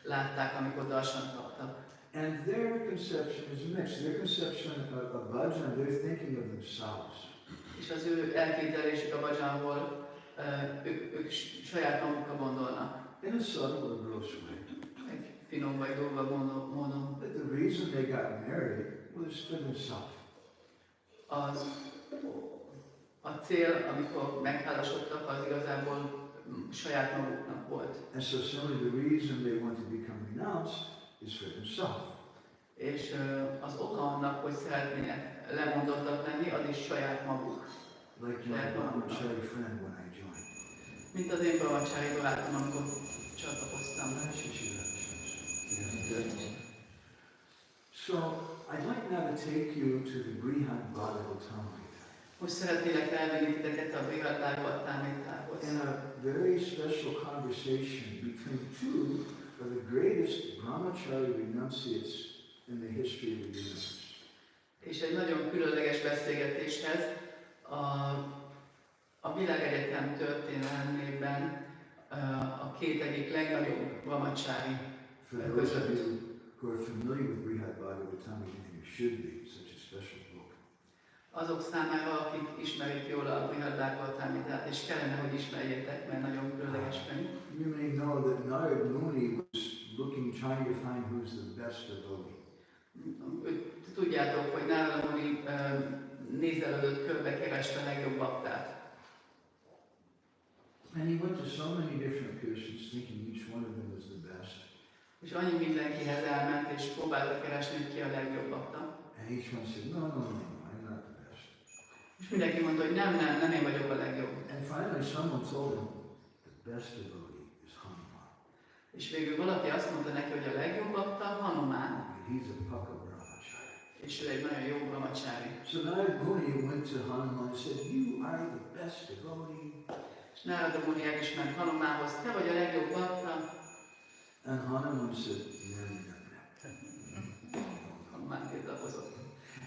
látták, amikor darsant kaptak. And their conception is mixed. Their conception of bhajan, they're thinking of themselves. És az ő elképzelésük a bhajanról, ők saját magukra gondolnak. In a subtle or gross way. Egy finom vagy durva módon. But the reason they got married was for themselves. A cél, amikor megházasodtak, az igazából saját maguknak volt. And so certainly the reason they want to become renounced is for themselves. És az oka annak, hogy szeretnének lemondottak lenni, az is saját maguk. Like my brahmachari friend when I joined. Mint az én brahmachari barátom, amikor csatlakoztam. So I'd like now to take you to the Grihastha. Most szeretnélek elvinni titeket a Vraja Dham Hungary-hoz. In a very special conversation between two of the greatest brahmachari renunciates in the history of the universe. És egy nagyon különleges beszélgetéshez a világegyetem történelmében a két egyik legnagyobb brahmachari között. Who are familiar with Grihastha, you should be such a special book. Azok számára, akik ismerik jól a Vraja Dham Hungary-t, és kellene, hogy ismerjétek, mert nagyon különleges könyv. You may know that Narad Muni was trying to find who's the best devotee. Tudjátok, hogy Narad Muni nézelődött körbe, kereste a legjobb baktát. And he went to so many different persons, thinking each one of them was the best. És annyi mindenkihez elment, és próbálta keresni, hogy ki a legjobb bakta. And each one said, no, I'm not the best. És mindenki mondta, hogy nem én vagyok a legjobb. And finally someone told him, the best devotee is Hanuman. És végül valaki azt mondta neki, hogy a legjobb bakta Hanuman. He's a paka brahmachari. És ő egy nagyon jó brahmachari. So Narad Muni went to Hanuman and said, you are the best devotee. És Narad Muni elismert Hanumanhoz, te vagy a legjobb bakta. And Hanuman said, no. Hanuman tiltakozott.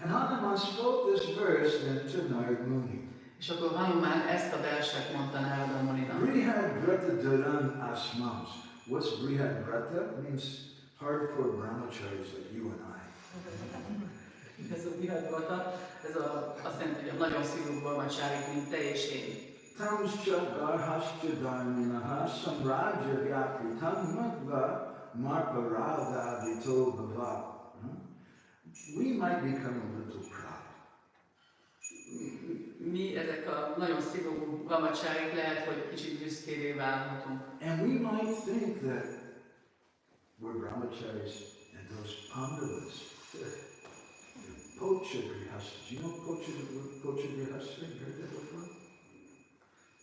And Hanuman spoke this verse then to Narad Muni. És akkor Hanuman ezt a verset mondta Narad Muninak. Grihastha Dharan Asmams. What's Grihastha? It means hardcore brahmacharis like you and I. Ez a Grihastha, ez azt jelenti, hogy a nagyon szigorú brahmacharik, mint te és én. Tamscha Garhascha Dharminaha Samraja Vyapritam Madva Marparada Vito Bhava. We might become a little proud. Mi ezek a nagyon szigorú brahmacharik lehet, hogy kicsit büszkévé válhatunk. And we might think that we're brahmacharis and those Pandavas, Pocha Grihastha. Do you know Pocha Grihastha? You heard that before?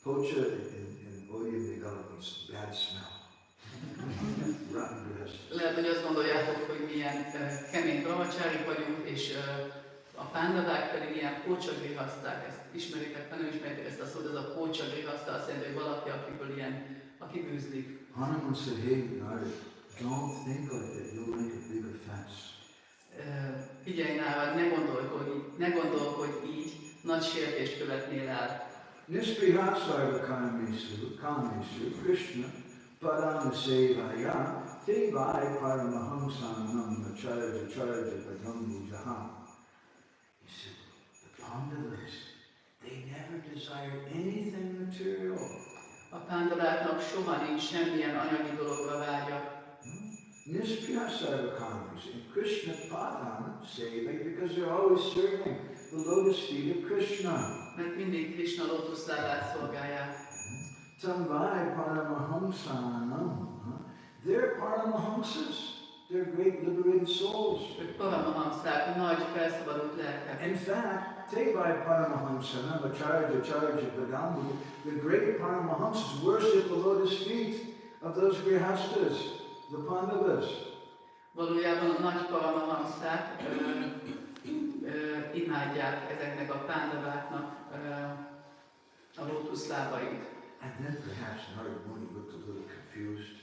Pocha in Odia Megala means bad smell. Rotten Grihastha. Lehet, hogy azt gondoljátok, hogy milyen kemény brahmacsárik vagyunk, és a pándavák pedig ilyen pócsa grihaszták. Ezt ismeritek, ha nem ismeritek ezt a szót, ez a pócsa grihaszta azt jelenti, hogy valaki, akiből ilyen, aki bűzlik. Hanuman said, hey, Narad, don't think like that, you'll make a big offense. Figyelj Nárad, ne gondolkodj így, nagy sértést követnél el. Nisprihasarva karma-misra-bhakti Krishna padam sevaya tevai paramahamsanam acharya padam bujaham. He said, the Pandavas, they never desired anything material. A pándaváknak soha nincs semmilyen anyagi dologra vágya. Nisprihasarva karma-misra and Krishna padam sevaya because they're always serving the lotus feet of Krishna. Mert mindig Krishna lótuszlábát szolgálják. Tamvai paramahamsanam. They're paramahamsas. They're great liberated souls. Ők paramahamszák, nagy felszabadult lelkek. In fact, Tevai paramahamsanam, acharya padambu, the great paramahamsas worship the lotus feet of those grihastas, the Pandavas. Valójában a nagy paramahamszák imádják ezeknek a pándaváknak a lótuszlábait. And then perhaps Narad Muni looked a little confused.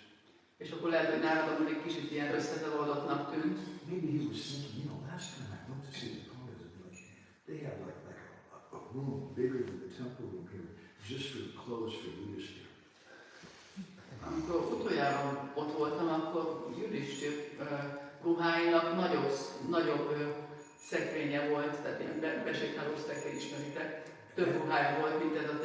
És akkor lehet, hogy Nárad Muni kicsit ilyen összezavarodottnak tűnt. Maybe he was thinking, last time I went to see the Pandavas, they have like a room bigger than the temple room here, just for the clothes for Yudhisthir. Amikor utoljára ott voltam, akkor Yudhisthir ruháinak nagyobb szekrénye volt, tehát ilyen besétálós szekrény ismeritek. Több ruhája volt, mint ez a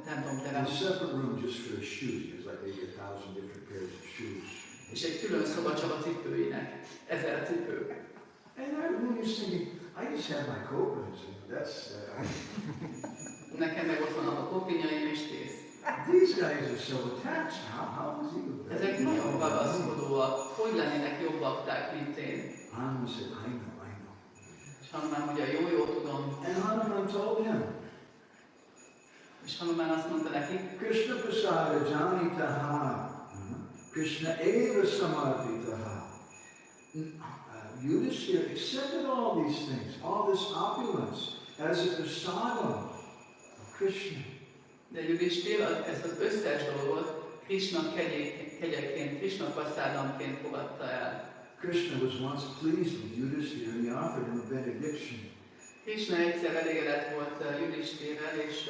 templomterem. A separate room just for the shoes, because like they get 1,000 different pairs of shoes. És egy külön szoba csak a cipőinek, 1000 cipő. And I was thinking, I just have my cobras, that's... Nekem meg ott van a kopinyaim és kész. These guys are so attached, how is he? Ezek nagyon ragaszkodóak, hogy lennének jobbakták, mint én. Hanuman said, I know. És Hanuman mondja, jó, tudom. And Hanuman told him, és Hanuman azt mondta neki, Krishna prasada janitaha, Krishna eva samarpitaha. Yudhisthir accepted all these things, all this opulence, as a prasadam of Krishna. De Yudhisthir ezt az összes dolgot Krishna kegyeként, Krishna praszádamként fogadta el. Krishna was once pleased with Yudhisthir and he offered him a benediction. Krishna egyszer elégedett volt Yudhisthirrel, és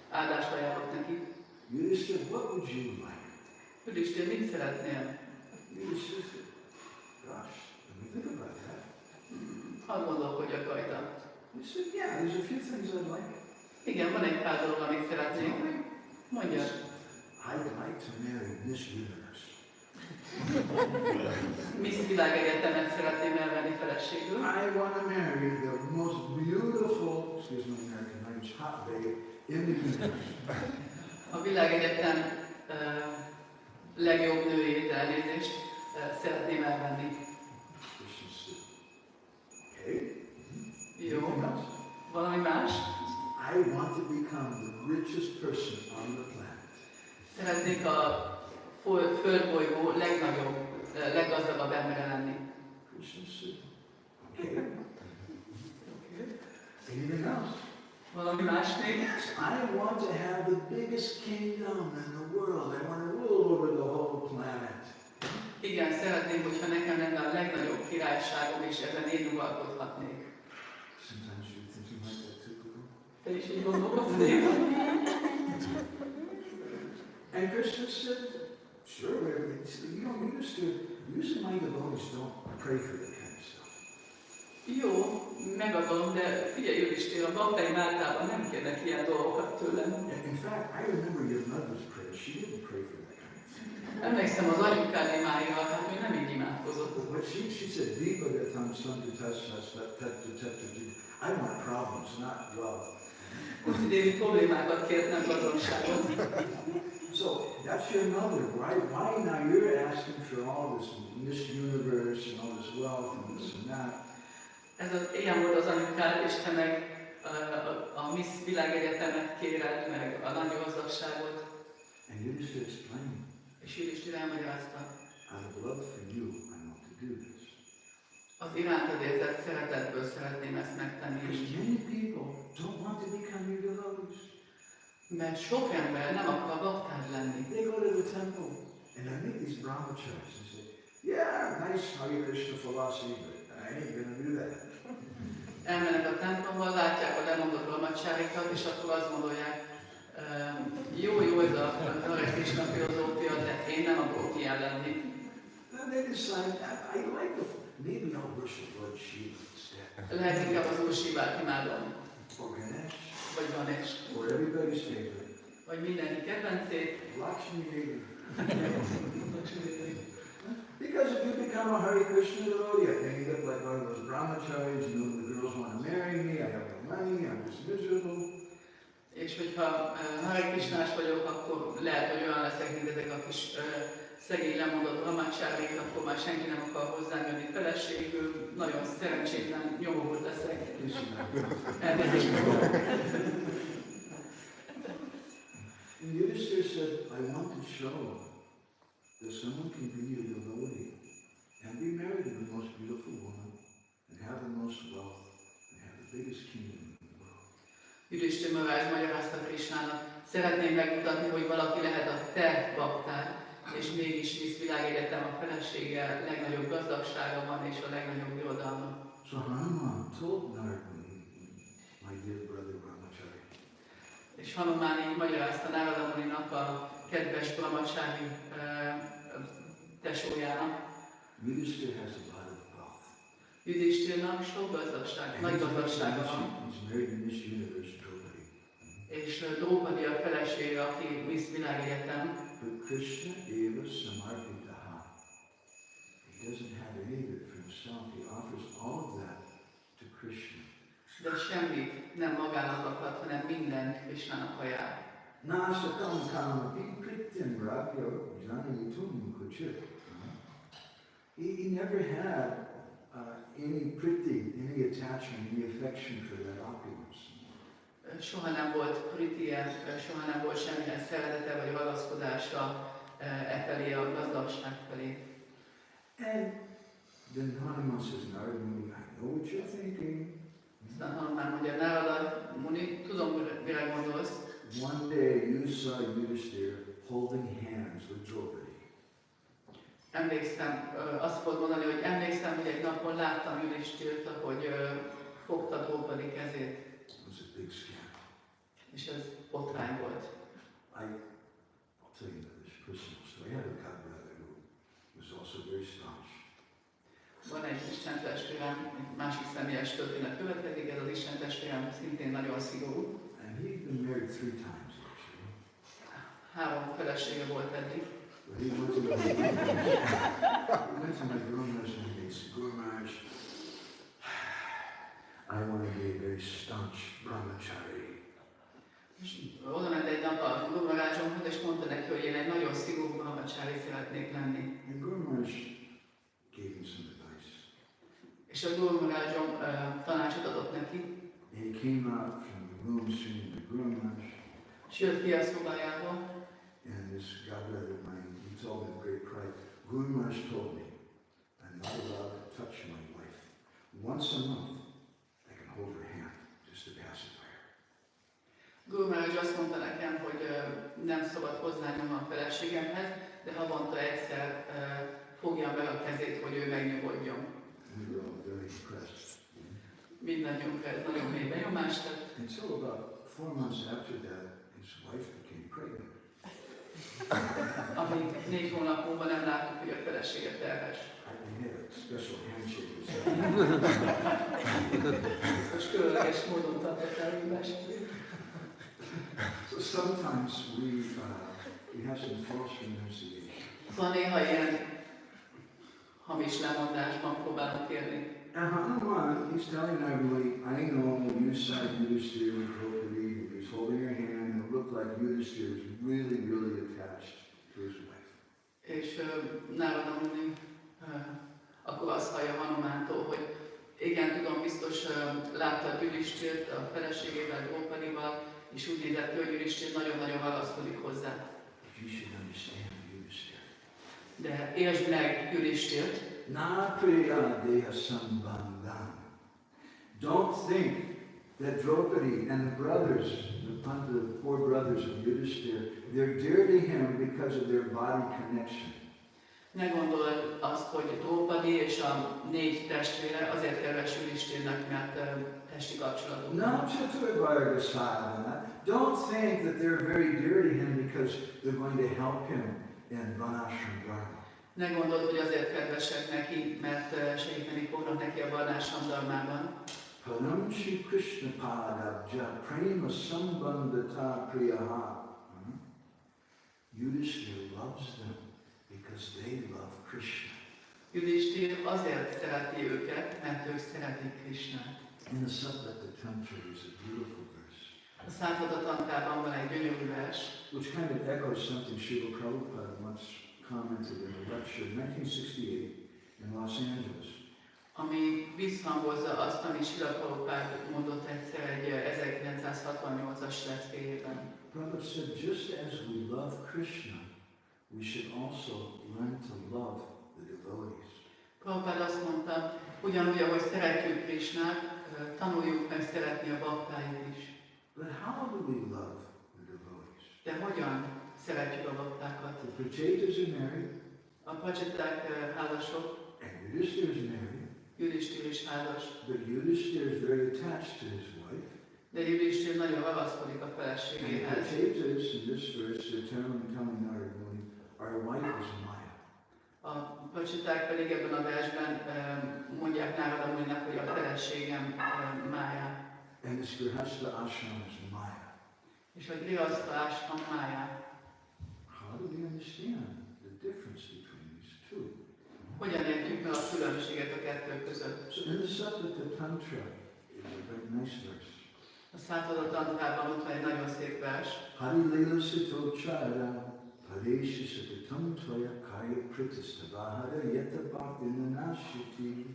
áldást ajánlott neki. Yudhisthir, what would you like? Yudhisthir, mit szeretnél? Yudhisthir said, gosh, let me think about that. Hadd gondolkodjak rajta. He said, yeah, there's a few things I'd like. Igen, van egy pár dolog, amit szeretnék. Mondja. I'd like to marry Miss Universe. Miss Világegyetemet szeretném elvenni feleségül. I want to marry the most beautiful, excuse my American language, hot babe in the universe. A világegyetem legjobb nőjét, elnézést, szeretném elvenni. Okay. Jó. Valami más? I want to become the richest person on the planet. Szeretnék a földbolygó leggazdagabb embere lenni. Okay. Anything else? Valami más még? Yes, I want to have the biggest kingdom in the world. I want to rule over the whole planet. Igen, szeretném, hogyha nekem lenne a legnagyobb királyságom, és ezen én uralkodhatnék. Sometimes you're thinking like that too, Guru. Te is így gondolkodsz néha? And Krishna said, sure, you don't need us to. Usually my devotees don't pray for that kind of stuff. Jó, megadom, de figyelj, Yudhisthir, a baktáim általában nem kérnek ilyen dolgokat tőlem. In fact, I remember your mother's prayer. She didn't pray for that kind of thing. Emlékszem az anyukád imáira, hát ő nem így imádkozott. But she said, Deepa gatam I want problems, not love. Dévi problémákat kért, nem gazdagságot. So that's your mother. Why now you're asking for all this Miss Universe and all this wealth and this and that? Ilyen volt az anyukád, és te meg a Miss Világegyetemet kéred, meg a nagy gazdagságot. And Yudhisthira explained, És Yudhisthira elmagyarázta. out of love for you, I want to do this. Az irántad érzett szeretetből szeretném ezt megtenni. Because many people don't want to become your devotees. Mert sok ember nem akar baktád lenni. They go to the temple and they make these brahmacharis and say, yeah, nice Hare Krishna philosophy, but I ain't gonna do that. Elmennek a templomba, látják a lemondott brahmacsárikat, és akkor azt gondolják, jó ez a Hare Krishna filozófia, de én nem akarok ilyen lenni. Then they decide, I like the, maybe I'll worship Lord Shiva instead. Lehet inkább az Úr Shivát imádom. Or Ganesh. Vagy Ganesh. Or everybody's favorite. Vagy mindenki kedvencét. Lakshmi Devi. Because if you become a Hare Krishna devotee, I end up like one of those brahmacharis, you know, the girls want to marry me, I have no money, I'm just miserable. És hogyha Hare Krishnás vagyok, akkor lehet, hogy olyan leszek, mint ezek a kis szegény lemondott brahmacharik, akkor már senki nem akar hozzám jönni feleségül, nagyon szerencsétlen nyomorult leszek. Elnézést. And Yudhisthira said, I want to show that someone can be a devotee and be married to the most beautiful woman and have the most wealth and have the biggest kingdom in the world. Yudhisthira Maharaj magyarázta Krishnának, szeretném megmutatni, hogy valaki lehet a te baktád, és mégis Miss Világegyetem a felesége, legnagyobb gazdagsága van és a legnagyobb birodalma. So Hanuman told Narada, my dear brother Brahmachari. És Hanuman így magyarázta Narada Muninak, a kedves brahmacsári tesójának. Yudhisthira has a lot of wealth. Yudhisthirnak sok gazdagság, nagy gazdagsága van. He's married in this universe, Draupadi. És Draupadi a felesége, aki Miss Világegyetem. But Krishna eva samarpitaha. He doesn't have any of it for himself. He offers all of that to Krishna. De semmit nem magának akart, hanem mindent Krishnának ajánl. Nasakam kamati prityam rabhyo janayitum kuchit. He never had any priti, any attachment, any affection for that opulence. Soha nem volt pritie, soha nem volt semmilyen szeretete vagy ragaszkodása felé, a gazdagság felé. And then Hanuman says, Narada Muni, I know what you're thinking. Aztán Hanuman mondja, Narada Muni, tudom, mire gondolsz. One day you saw Yudhisthira holding hands with Draupadi. Emlékszem, azt fogod mondani, hogy emlékszem, hogy egy napon láttam Yudhishtirt, hogy fogta Draupadi kezét. It was a big scam. És ez botrány volt. I'll tell you this personal story. I had a godbrother who was also very staunch. Van egy Isten testvérem, egy másik személyes történet következik, ez az Isten testvérem szintén nagyon szigorú. And he'd been married 3 times actually. 3 felesége volt eddig. But he went to my Guru Maharaj and he said, Guru Maharaj, I want to be a very staunch brahmachari. És oda ment egy nap a Guru Maharajomhoz, és mondta neki, hogy én egy nagyon szigorú brahmachari szeretnék lenni. And Guru Maharaj gave him some advice. És a Guru Maharajom tanácsot adott neki. And he came out from the room soon to Guru Maharaj. És jött ki a szobájából. And this godbrother of mine, he told me with great pride, Guru Maharaj told me, I'm not allowed to touch my wife. Once a month, I can hold her hand, just to pacify her. Guru Maharaj azt mondta nekem, hogy nem szabad hozzányúlni a feleségemhez, de havonta egyszer fogja meg a kezét, hogy ő megnyugodjon. We were all very impressed. Mindannyiunkra ez nagyon mély benyomást tett. Until about 4 months after that, his wife became pregnant. Amíg 4 hónap múlva nem láttuk, hogy a felesége terhes. We had a special handshake with Most különleges módon tartott elhívást. So sometimes we have some false renunciation. Szóval néha ilyen hamis lemondásban próbálunk élni. And Hanuman, he's telling everybody, I know you saw Yudhisthira with Draupadi, he was holding her hand, and it looked like Yudhisthira was really, really attached to his wife. És Narada Muni akkor azt hallja Hanumántól, hogy igen, tudom, Krisztus látta Yudhisthírt a feleségével, Draupadival, és úgy nézett ki, hogy Yudhisthír nagyon-nagyon ragaszkodik hozzá. You should understand Yudhisthir. De értsd meg Yudhisthírt. Na priya deha sambandham. Don't think that Draupadi and the brothers, the four brothers of Yudhisthir, they're dear to him because of their body connection. Ne gondold azt, hogy Draupadi és a 4 testvére azért kedves Yudhisthirnek, mert testi kapcsolatuk. Don't think that they're very dear to him because they're going to help him in Varnashram Dharma. Ne gondold, hogy azért kedvesek neki, mert segíteni fognak neki a Varnashram Dharmában. Param Shri Krishna Padabja Prema Sambandhata Priyaha. Yudhisthir loves them because they love Krishna. Yudhisthir azért szereti őket, mert ők szeretik Krishnát. In the Suddha-bhakti Tantra is a beautiful verse. A Szátpada Tantrában van egy gyönyörű vers, Which kind of echoes something Srila Prabhupada once commented in a lecture in 1968 in Los Angeles. ami visszhangozza azt, amit Srila Prabhupada mondott egyszer egy 1968-as leckéjében. Prabhupada said, just as we love Krishna, we should also learn to love the devotees. Prabhupada azt mondta, ugyanúgy, ahogy szeretjük Krishnát, tanuljuk meg szeretni a baktáit is. But how do we love the devotees? De hogyan szeretjük a baktákat? The pracetas are married, A praceták házasok, and Yudhisthira is married, Yudhisthir is házas, but Yudhisthira is very attached to his wife. de Yudhisthir nagyon ragaszkodik a And the feleségéhez. pracetas in this verse are telling Narada, our wife is Maya. A praceták pedig ebben a versben mondják Nárada Muninak, hogy a feleségem Mája. And this Grihastha ashram is Maya. És a Grihastha ashram Mája. How do we understand the difference between these two? Hogyan értjük meg a különbséget a kettő között? So in the Suddha Tantra is a very nice verse. A Szátpada Tantrában ott van egy nagyon szép vers. Hari Leela Sitochara Pareshi Satatam Tvaya Kaya Pritista Vahara Yeta Bhakti Nanashiti.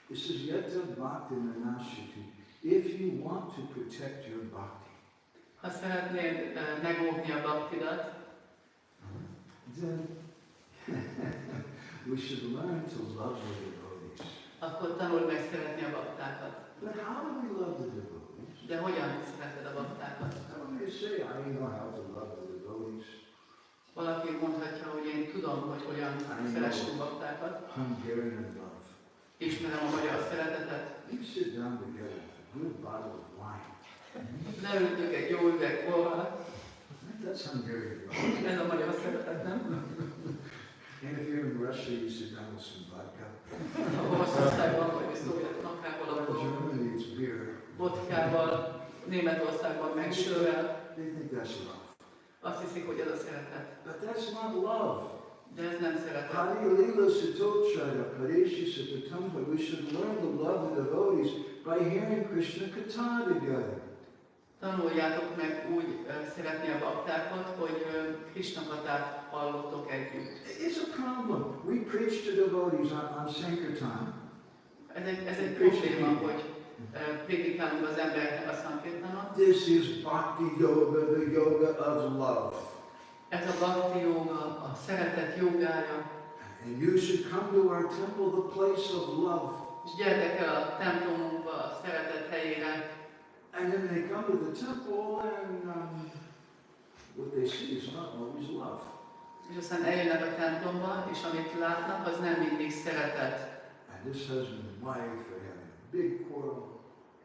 This is Yeta Bhakti Nanashiti. If you want to protect your bhakti, Ha szeretnéd megóvni a bhaktidat, then we should learn to love the devotees. akkor tanuld meg szeretni a baktákat. But how do we love the devotees? De hogyan szereted a baktákat? How do you say, I know how to love the devotees? Valaki mondhatja, hogy én tudom, hogy hogyan szeressünk baktákat. Hungarian love. Ismerem a magyar szeretetet. You sit down together with a good bottle of wine. Leültünk egy jó üveg borral. That's Hungarian love. Ez a magyar szeretet, nem? And if you're in Russia, you sit down with some vodka. A Oroszországban vagy Szovjet-Makrában, In akkor Germany, it's beer. vodkával, Németországban meg sörrel. They think that's love. Azt hiszik, hogy ez a szeretet. But that's not love. De ez nem szeretet. Hari Leela Sitochara Pareshi Satatamva. We should learn to love the devotees by hearing Krishna katha together. Tanuljátok meg úgy szeretni a baktákat, hogy Krishna katát hallottok együtt. It's a problem. We preach to devotees on Sankirtan. Ez egy probléma, hogy prédikálunk az embernek a Sankirtanot. This is bhakti yoga, the yoga of love. Ez a bhakti yoga, a szeretet jogája. And you should come to our temple, the place of love. És gyertek el a templomunkba, a szeretet helyére. And then they come to the temple and what they see is not always love. És aztán eljönnek a templomba, és amit látnak, az nem mindig szeretet. And this husband and wife are having a big quarrel.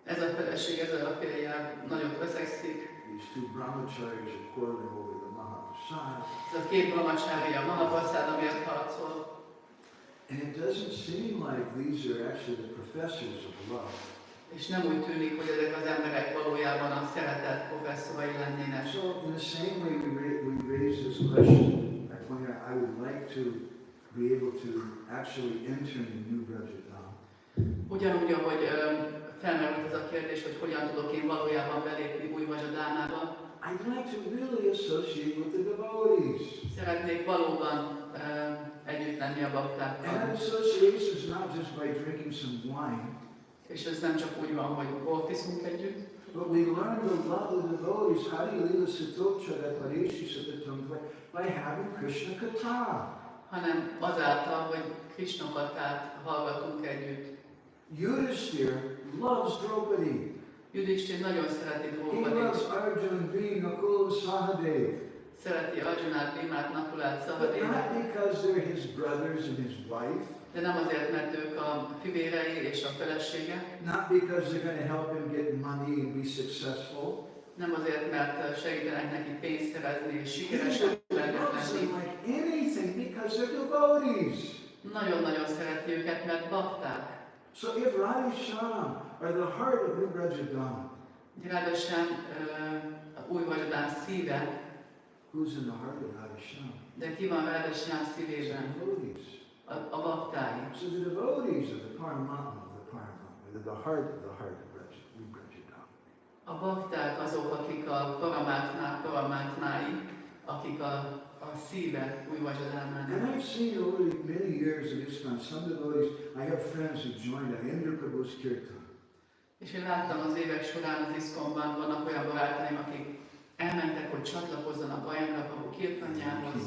Ez a feleség ezzel a férjel nagyot veszekszik. These two brahmacharis are quarreling over the Mahaprasad. Ez a két brahmacsári a Mahaprasádamért harcol. And it doesn't seem like these are actually the professors of love. És nem úgy tűnik, hogy ezek az emberek valójában a szeretet professzorai lennének. So in the same way we raise this question, I point out I would like to be able to actually enter the new Vraja Dham. Ugyanúgy, ahogy felmerült ez a kérdés, hogy hogyan tudok én valójában belépni új Vraja Dhámába, I'd like to really associate with the devotees. szeretnék valóban együtt lenni a baktákkal. And that association is not just by drinking some wine. És ez nem csak úgy van, hogy bort iszunk együtt, but we learn to love the devotees, Hari Lila Sutokchara Pareshi Sutatamtva, by having Krishna katha. hanem azáltal, hogy Krishna kathát hallgatunk együtt. Yudhisthir loves Draupadi. Yudhisthir nagyon szereti He Draupadi. loves Arjuna, Bhima, Nakula, Sahadev. Szereti Arjunát, Bhimát, Nakulát, But Sahadévet. not because they're his brothers and his wife. De nem azért, mert ők a fivérei és a felesége. Not because they're going to help him get money and be successful. Nem azért, mert segítenek neki pénzt szerezni és He sikeresek loves them lenni. like anything because they're devotees. Nagyon-nagyon szereti őket, mert bakták. So if Radha Shyam are the heart of New Vraja Dham, Vraja Dham új Vraja Dham szíve, who's in the heart of Radha Shyam? de ki van Vraja Dham szívében? Devotees. A baktái. So the devotees of the Paramatma, the heart of New Vraja Dham. A bakták azok, akik a paramátmái, akik a szíve új Vraja Dhammának. And I've seen over many years in ISKCON, some devotees, I have friends who joined Indra Prabhu's Kirtan. És én láttam az évek során az ISKCON-ban, vannak olyan barátaim, akik elmentek, hogy csatlakozzanak Indra Prabhu kirtanjához.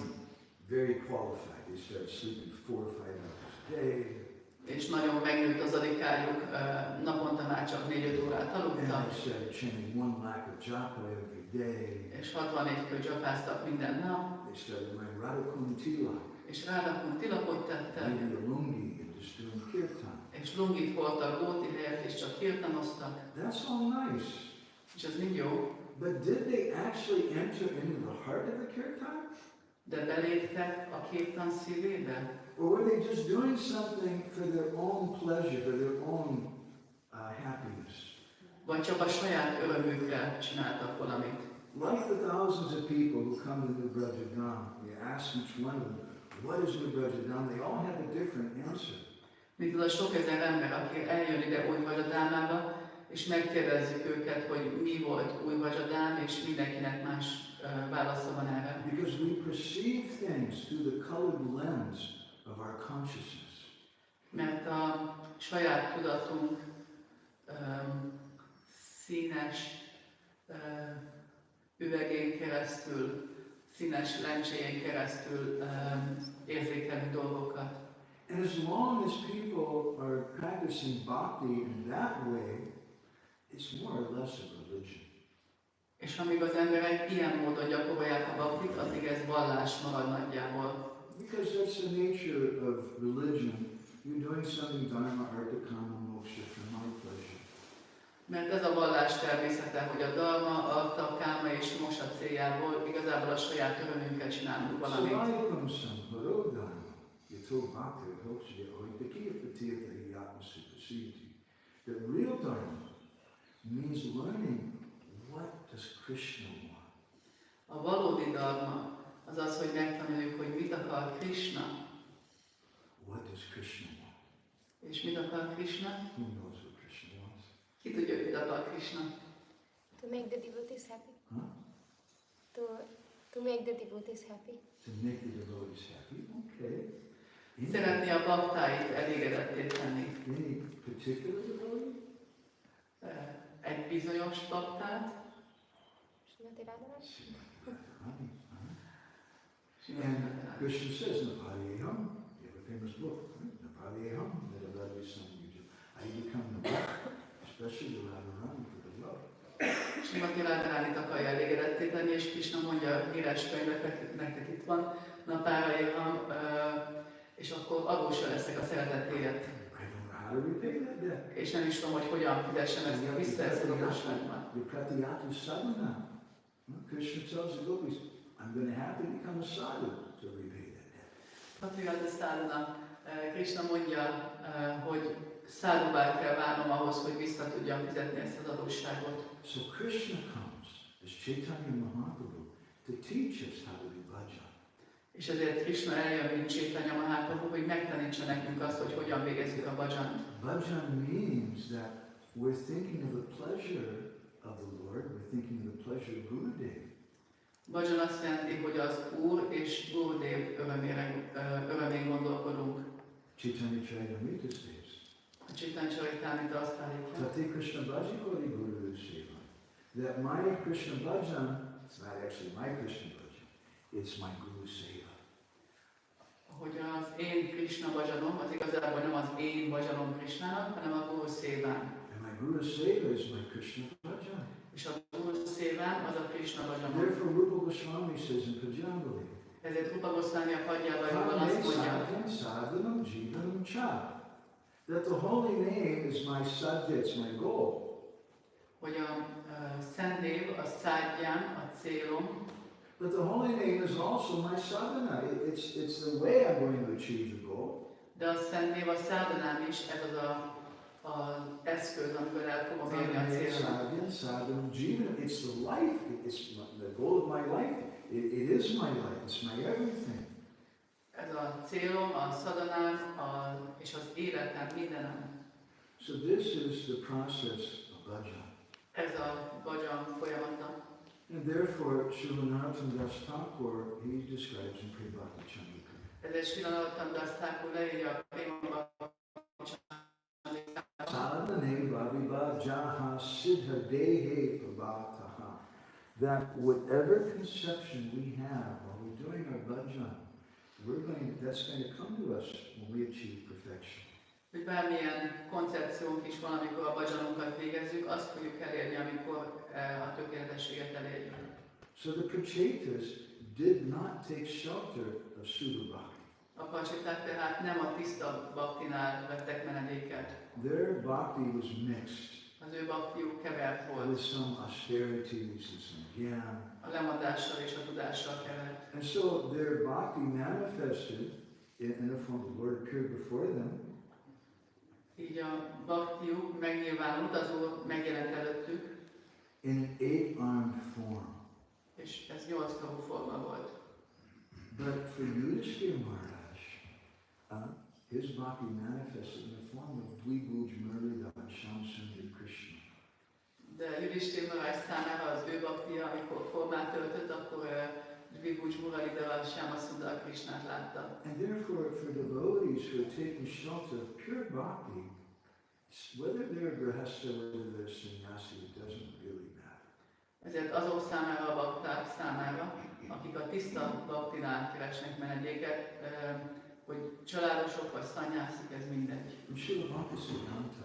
Very qualified. They started sleeping 4 or 5 hours a day. És nagyon megnőtt az adikájuk, naponta már csak 4-5 órát And aludtak. they started chanting 1 lakh of japa every day. És 64 kör japáztak minden nap. They started wearing Radhakund tilak, És rárakunk tilakot tettek. maybe a lungi, and just doing kirtan. És lungit hordtak góti helyett, és csak kirtanoztak. That's all nice. És ez mind jó. But did they actually enter into the heart of the kirtan? De beléptek a kirtan szívébe? Or were they just doing something for their own pleasure, for their own happiness? Vagy csak a saját örömükre csináltak valamit? Like the thousands of people who come to New Vraja Dham, you ask each one of them, what is New Vraja Dham? They all have a different answer. Mint az a sok ezer ember, aki eljön ide új Vraja Dhámába, és megkérdezzük őket, hogy mi volt új Vraja Dham, és mindenkinek más válasza van erre. Because we perceive things through the colored lens of our consciousness. Mert a saját tudatunk színes üvegén keresztül, színes lencséjén keresztül érzékelünk dolgokat. And as long as people are practicing bhakti in that way, it's more or less a religion. És amíg az emberek ilyen módon gyakorolják a bhaktit, addig ez vallás marad nagyjából. Because that's the nature of religion. You're doing something dharma, artha, kama, moksha for my pleasure. Mert ez a vallás természete, hogy a dharma, artha, káma és moksa céljából igazából a saját örömünkkel csinálunk valamit. Samayakam samharodhana, yato bhakti, hoksya, oitaki, patirtha, yatma, supasiti. The real dharma means learning what does Krishna want. A valódi dharma az az, hogy megtanuljuk, hogy mit akar Krishna. What does Krishna want? És mit akar Krishna? Who knows what Krishna wants? Ki tudja, hogy mit akar Krishna? To make the devotees happy. Huh? To make the devotees happy. To make the devotees happy? Okay. Szeretné a baktáit elégedetté tenni. Any particular devotee? Egy bizonyos baktát. Srimati Radharani. And Krishna says, Napariyam, you have a famous book, right? Napariyam, Nirabhadri Samyuja. I become the book, especially the Radharani for the love. Srimati Radharánit akarja elégedetté tenni, és Krishna mondja híres könyveket, nektek itt van, Napárajam, és akkor adósa leszek a szeretetéért. I don't know how to repay that debt. És nem is tudom, hogy hogyan fizessem ezt vissza, ezt az adósságomat. The Pratiyatu Sadhana. Krishna tells the gopis, I'm going to have to become a sadhu to repay that debt. Pratiyatu Sadhana, Krishna mondja, hogy száduvá kell válnom ahhoz, hogy vissza tudjam fizetni ezt az adósságot. So Krishna comes as Chaitanya Mahaprabhu to teach us how to do bhajan. És ezért Krishna eljön, mint Chaitanya Mahaprabhu, hogy megtanítsa nekünk azt, hogy hogyan végezzük a bhajant. Bhajan means that we're thinking of the pleasure of the Lord, we're thinking of the pleasure of Gurudev. Bhajan azt jelenti, hogy az Úr és Gurudev örömén gondolkodunk. Chaitanya Charitamrita says, A Chaitanya Charitamrita azt állítja, Tate Krishna Bhaji Kori Guru Seva. That my Krishna Bhajan, it's not actually my Krishna Bhajan, it's my Guru Seva. hogy az én Krishna bhajanom, az igazából nem az én bhajanom Krishnának, hanem a Guru Sévám. And my Guru Seva is my Krishna Bhajan. És a Guru Sévám az a Krishna bhajanom. Therefore Rupa Goswami says in Pajanjali, Ezért Rupa Goswami a padjában azt mondja, sadhanam jivanam cha. That the holy name is my sadhya, it's my goal. hogy a szent név a szádján, a célom, But the holy name is also my sadhana. It's the way I'm going to achieve the goal. de a szent név a szádhanám is, ez az az eszköz, amikor el fogom érni a célomat. Sadhanam jivanam. It's the life. It's the goal of my life. It is my life. It's my everything. Ez a célom, a szadhanám és az életem, mindenem. So this is the process of bhajan. Ez a bhajan folyamata. And therefore, Srila Narottam Das Thakur, he describes in Prema Bhakti Chandrika. Ezért Srila Narottam Das Thakur leírja a Prema Bhakti Chandrikában. Sadhane vavibhajaha siddha dehe prabhataha. That whatever conception we have while we're doing our bhajan, that's going to come to us when we achieve perfection. Hogy bármilyen koncepciónk is van, amikor a bhajanunkat végezzük, azt fogjuk elérni, amikor a tökéletességet elérjük. So the pracetas did not take shelter of suddha-bhakti. A praceták tehát nem a tiszta bhaktinál vettek menedéket. Their bhakti was mixed. Az ő bhaktiuk kevert With volt. some austerities and some gyan. A lemadással és a tudással kevert. And so their bhakti manifested in a form the Lord appeared before them. Így a bhaktiuk megnyilvánult, az Úr megjelent előttük, In an 8-armed form. és ez 8 karú forma volt. But for Yudhisthir Maharaj, his bhakti manifested in the form of Dvibhuj Murlidhar Shamsundar Krishna. De Yudhisthir Maharaj számára az ő bhaktia, amikor formát öltött, akkor Dvibhuj Murlidhar Shamsundar Krishnát látta. And therefore, for devotees who are taking shelter of pure bhakti, whether they're Grihastha, whether they're sannyasi, it doesn't really matter. Ezért azok számára, a bakták számára, akik a tiszta bhaktinál keresnek menedéket, hogy családosok vagy szanyászik, ez mindegy. And Srila Bhaktisiddhanta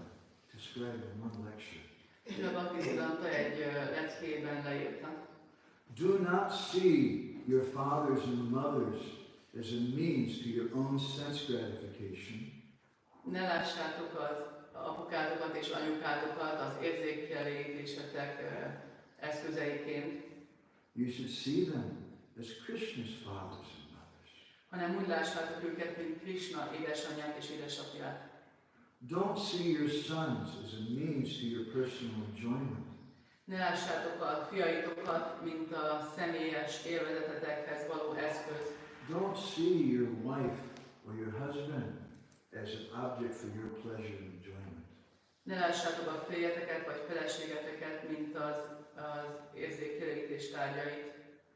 described in one lecture, Srila Bhaktisiddhanta egy leckében leírta, do not see your fathers and mothers as a means to your own sense gratification. Ne lássátok az apukátokat és anyukátokat az érzékkielégítésetek eszközeiként, You should see them as Krishna's fathers and mothers. hanem úgy lássátok őket, mint Krishna édesanyját és édesapját. Don't see your sons as a means to your personal enjoyment. Ne lássátok a fiaitokat, mint a személyes élvezetetekhez való eszköz. Don't see your wife or your husband as an object for your pleasure and enjoyment. Ne lássátok a férjeteket vagy feleségeteket, mint az érzékkielégítés tárgyait.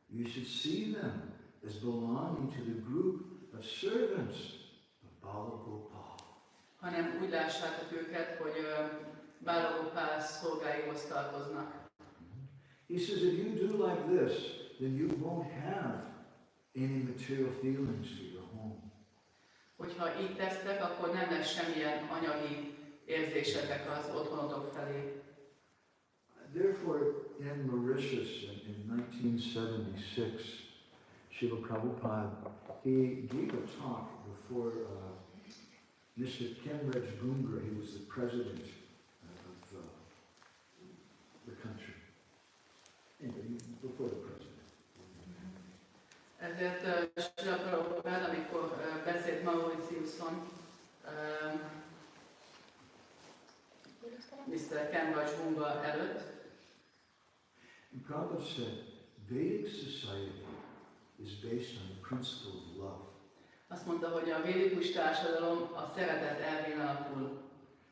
You should see them as belonging to the group of servants of Bala Gopal. Hanem úgy lássátok őket, hogy Bala Gopal szolgáihoz tartoznak. He says if you do like this, then you won't have any material feelings for your home. Hogyha így tesztek, akkor nem lesz semmilyen anyagi érzésetek az otthonotok felé. Therefore, in Mauritius in 1976, Srila Prabhupada, he gave a talk before Mr. Kenraj Gungra. He was the president of the country. Anyway, before the president. Ezért Srila Prabhupada, amikor beszélt Mauritiuson, Mr. Kenraj Gungra előtt, And Prabhupada said, Vedic society is based on the principle of love. azt mondta, hogy a védikus társadalom a szeretet elvén alapul.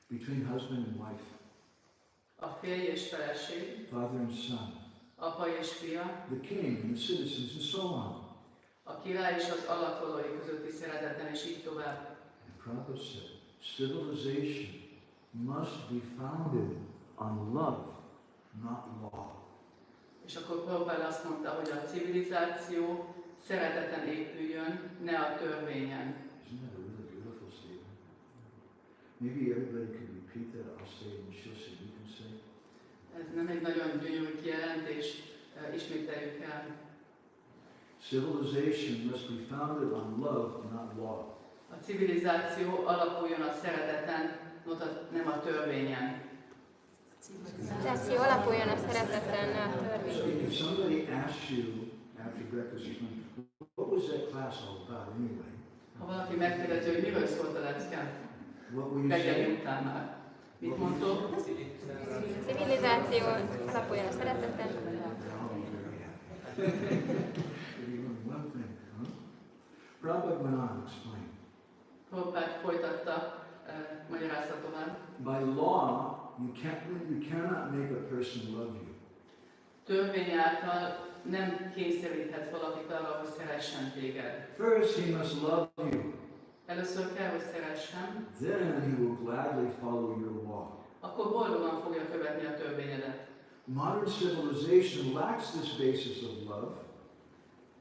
Between husband and wife, A férj és feleség, father and son, apa és fia, the king and the citizens, and so on. a király és az alattvalói közötti szereteten, és így tovább. And Prabhupada said, civilization must be founded on love, not law. És akkor Prabhupád azt mondta, hogy a civilizáció szereteten épüljön, ne a törvényen. Isn't that a really beautiful statement? Maybe everybody could repeat that. I'll say it and she'll say, you can say. Ez nem egy nagyon gyönyörű kijelentés, ismételjük el. Civilization must be founded on love, not law. A civilizáció alapuljon a szereteten, nem a törvényen. Civilizáció alapuljon a szereteten, ne a So törvényen. if somebody asks you after breakfast or something, what was that class all about anyway? Ha valaki megkérdezi, hogy miről szólt a lecke, What will you reggeli say? után már. Mit mondtok? Civilizáció alapuljon a szereteten. One thing, huh? Prabhupada went on to explain. Prabhupád folytatta, magyarázta tovább. By law, you cannot make a person love you. Törvény által nem kényszeríthetsz valakit arra, hogy szeressen téged. First, he must love you. Először kell, hogy szeressen, Then he will gladly follow your law. akkor boldogan fogja követni a törvényedet. Modern civilization lacks this basis of love.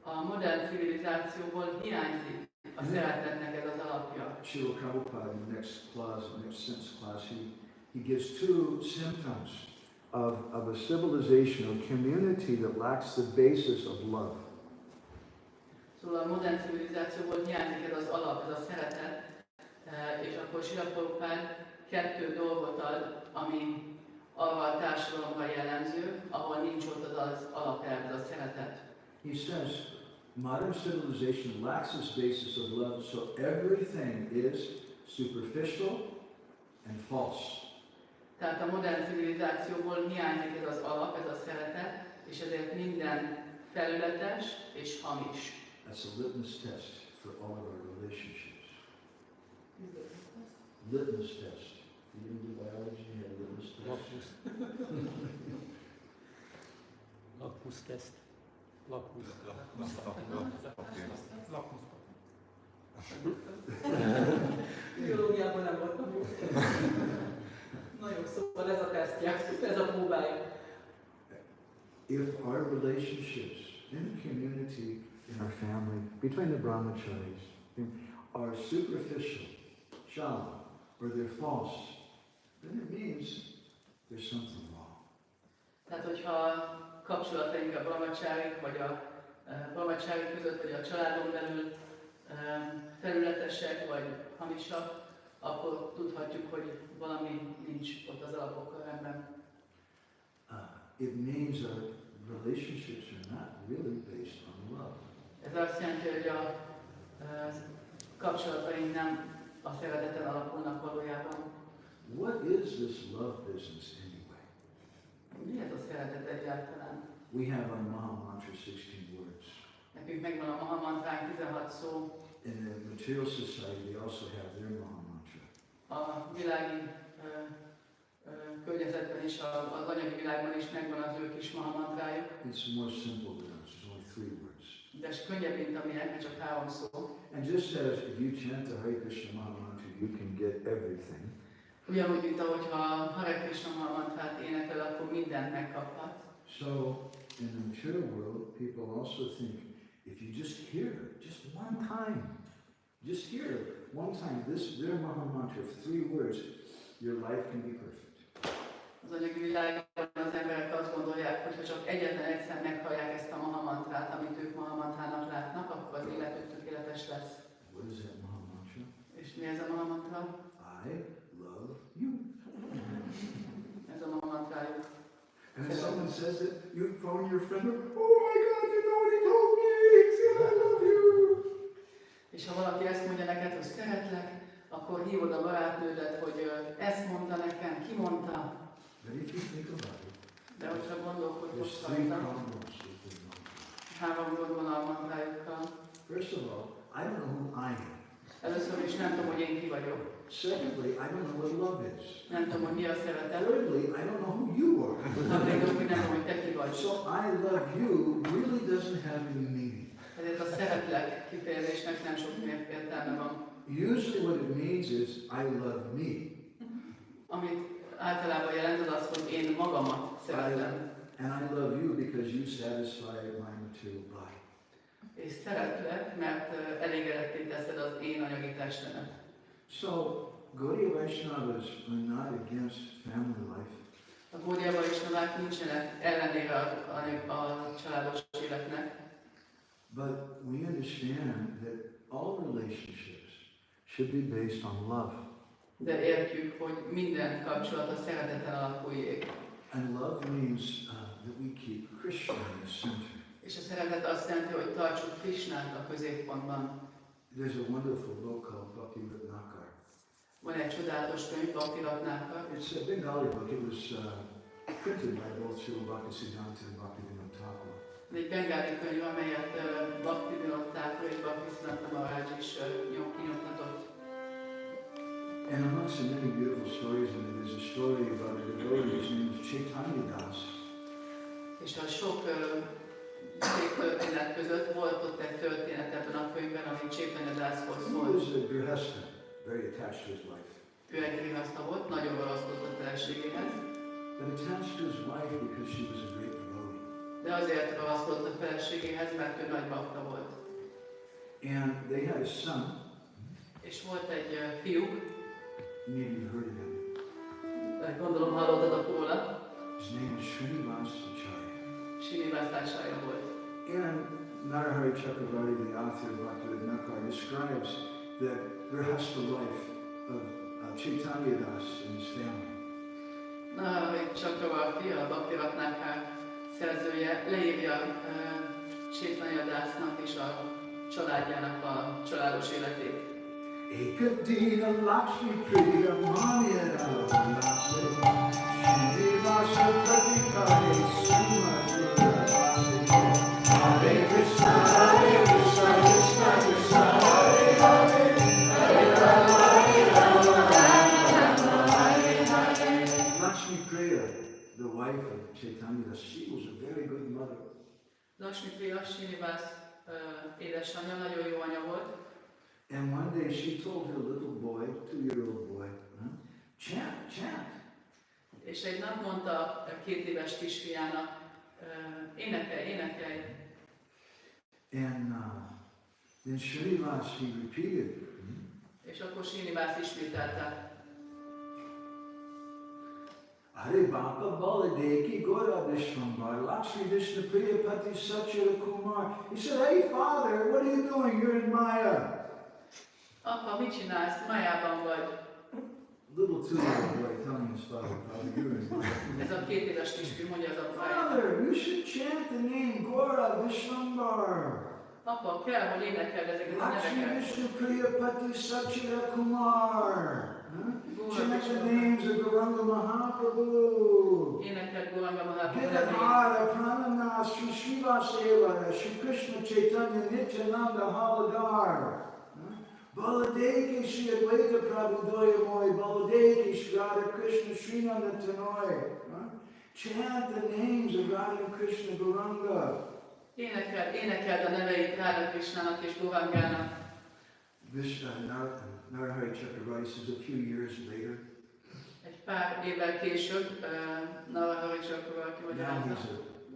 A modern civilizációból hiányzik a szeretetnek ez az alapja. Srila Prabhupada in the next sentence class, he gives two symptoms of a civilization, a community that lacks the basis of love. Szóval a modern civilizációból hiányzik ez az alap, ez a szeretet, és akkor Srila Prabhupád 2 dolgot ad, ami arra a társadalomra jellemző, ahol nincs ott az alapelv, ez a szeretet. He says, modern civilization lacks this basis of love, so everything is superficial and false. Tehát a modern civilizációból hiányzik ez az alap, ez a szeretet, és ezért minden felületes és hamis. That's a litmus test for all of our relationships. Litmus test. You didn't do biology, you had a litmus test. Lakmuszteszt. Biológiában nem voltam jó. Na jó, szóval ez a tesztje, ez a próbája. If our relationships in the community, in our family, between the brahmacharis, are superficial, shallow, or they're false, then it means there's something wrong. Tehát, hogyha kapcsolataink a brahmacharik, vagy a brahmacharik között, vagy a családon belül felületesek, vagy hamisak, akkor tudhatjuk, hogy valami nincs ott az alapokkal rendben. It means our relationships are not really based on love. Ez azt jelenti, hogy a kapcsolataink nem a szereteten alapulnak valójában. What is this love business anyway? Mi ez a szeretet egyáltalán? We have our Maha Mantra 16 words. Nekünk megvan a Maha Mantránk 16 szó. In the material society, they also have their Maha Mantra. A világi környezetben is, az anyagi világban is megvan az ő kis Maha Mantrájuk. It's more simple than us. There's only 3 words. De könnyebb, mint amilyen, mert csak 3 szó. And just as if you chant the Hare Krishna Maha Mantra, you can get everything. Ugyanúgy, mint ahogyha a Hare Krishna Maha Mantrát énekel, akkor mindent megkaphat. So, in the material world, people also think, if you just hear, just one time, their Maha Mantra of 3 words, your life can be perfect. Az anyagi világban az emberek azt gondolják, hogy ha csak egyetlen egyszer meghallják ezt a Maha Mantrát, amit ők Maha Mantrának látnak, akkor az életük tökéletes lesz. What is that Maha Mantra? És mi ez a Maha Mantra? I love you. Ez a Maha Mantrájuk. And if someone says it, you phone your friend, oh my God, you know what he told me? He said I love you. És ha valaki ezt mondja neked, hogy szeretlek, akkor hívod a barátnődet, hogy ezt mondta nekem, ki mondta. But if you think about it, De hogyha gondolkodsz there's 3 rajta, problems with the mantra. 3 gond van a mantrájukkal. First of all, I don't know who I am. Először is nem tudom, hogy én ki vagyok. Secondly, I don't know what love is. Nem tudom, hogy mi a szeretet. Thirdly, I don't know who you are. Harmadikul, hogy nem tudom, hogy te ki vagy. So I love you really doesn't have any meaning. Ezért a szeretlek kifejezésnek nem sok értelme van. Usually what it means is I love me. amit általában jelent, az az, hogy én magamat szeretem. And I love you because you satisfy my material body. És szeretlek, mert elégedetté teszed az én anyagi testemet. So, Gaudiya Vaishnavas are not against family life. A Gaudiya Vaishnavák nincsenek ellenére a családos életnek. But we understand that all relationships should be based on love. De értjük, hogy minden kapcsolat a szereteten alakuljék. And love means that we keep Krishna in the center. És a szeretet azt jelenti, hogy tartsuk Krishnát a középpontban. There's a wonderful book called Bhakti Ratnakar. Van egy csodálatos könyv, Bhakti Ratnakar. It's a Bengali book. It was printed by both Srila Bhaktisiddhanta and Bhaktivinoda Thakur. Egy bengáli könyv, amelyet Bhaktivinoda Thakur és Bhaktisiddhanta Maharaj is kinyomtatott. And amongst the many beautiful stories in it, there's a story about a devotee whose name is Chaitanya Das. És a sok szép történet között volt ott egy történet ebben a könyvben, ami Chaitanya Dasról He szólt. was a Grihastha, very attached to his wife. Ő egy Grihastha volt, nagyon ragaszkodott a feleségéhez. But attached to his wife because she was a great devotee. De azért ragaszkodott a feleségéhez, mert ő nagy bakta volt. And they had a son. És volt egy fiúk, Maybe you've heard of him. gondolom hallottatok róla, His name was Srinivasa Acharya. Srinivasa volt. And Narahari Chakravarti, the author of Bhakti Ratnakar, describes the Grihastha life of Chaitanya Das and his family. Narahari Chakravarti, a Bhakti Ratnakar szerzője, leírja Chaitanya Dasnak és a családjának a családos életét. Ekadina Lakshmi Priya Manira Nase Srinivasa Pratikare Srimati Radhase Hare Krishna Hare Krishna Krishna Krishna Hare Hare Hare Rama Hare Rama Hare Hare. Lakshmi Priya, the wife of Chaitanya Das, she was a very good mother. Lakshmi Priya, Srinivas édesanyja, nagyon jó anya volt. And one day she told her little boy, 2-year-old boy, chant, chant. És egy nap mondta a 2 éves kisfiának, énekelj, énekelj. And then Srinivas, he repeated. És akkor Srinivas ismételte. Hare Bapa Baladeki Gora Vishwambar Lakshmi Vishnu Priya Pati Satyara Kumar. He said, hey father, what are you doing? You're in Maya. Apa, mit csinálsz? Májában vagy. Little 2-year-old boy telling his father, Father, you're in Maya. Ez a 2 éves kisfiú mondja az apájának. Father, you should chant the name Gora Vishwambar. Apa, kell, hogy énekeld ezeket a Lakshmi neveket. Vishnu Priya Pati Satyara Kumar. Chant the names of Gauranga Mahaprabhu. Énekeld Gauranga Mahaprabhu nevét. Gidadhara Pranana Sri Srivaseva Sri Krishna Chaitanya Nityananda Haladar. Baladeki Sri Advaita Prabhu Doyamoy Baladeki Sri Radha Krishna Srinanda Tanoy. Chant the names of Radha and Krishna Gauranga. Énekeld a neveit Radha Krishnának és Gaurangának. Narahari Chakravarti says a few years later. Egy pár évvel később Narahari Chakravarti Now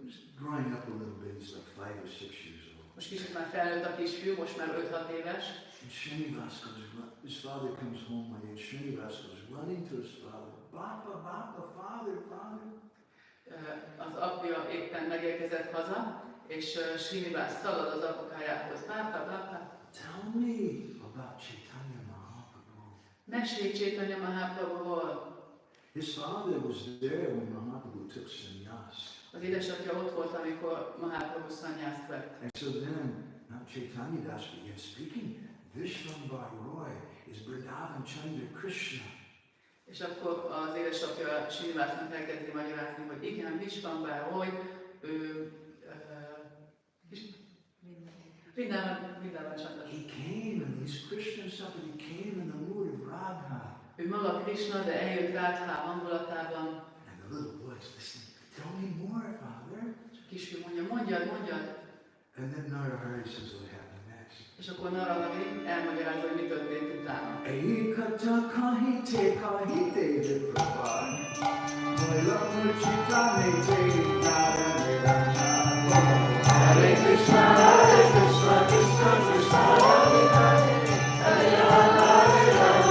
he's growing up a little bit. He's like 5 or 6 years old. Most kicsit már felnőtt a kisfiú, most már 5-6 éves. And Srinivas his father comes home one day and Srinivas goes running to his father. Bapa, Bapa, father, father. Az apja éppen megérkezett haza, és Srinivas szalad az apukájához. Bapa, Bapa. Tell me about Chaitanya Mahaprabhu. Mesélj Chaitanya Mahaprabhuról. His father was there when Mahaprabhu took sannyas. Az édesapja ott volt, amikor Mahaprabhu szannyászt vett. And so then Chaitanya Das began speaking. Vishwambar Roy is Vrindavan Chandra Krishna. És akkor az édesapja Srinivasnak elkezdi magyarázni, hogy igen, Vishwambar Roy, ő Vrindavan Chandra. He came and he's Krishna himself, and he came in the mood of Radha. Ő maga Krishna, de eljött Radha hangulatában. And the little boy's listening. Tell me more, Father. És a kisfiú mondja, mondjad. And then Narahari says what happened next. És akkor Narahari elmagyarázza, hogy mi történt utána. Katha kahite kahite viprava. Hare Krishna, Krishna Krishna, Hare Hare, Hare Rama, Rama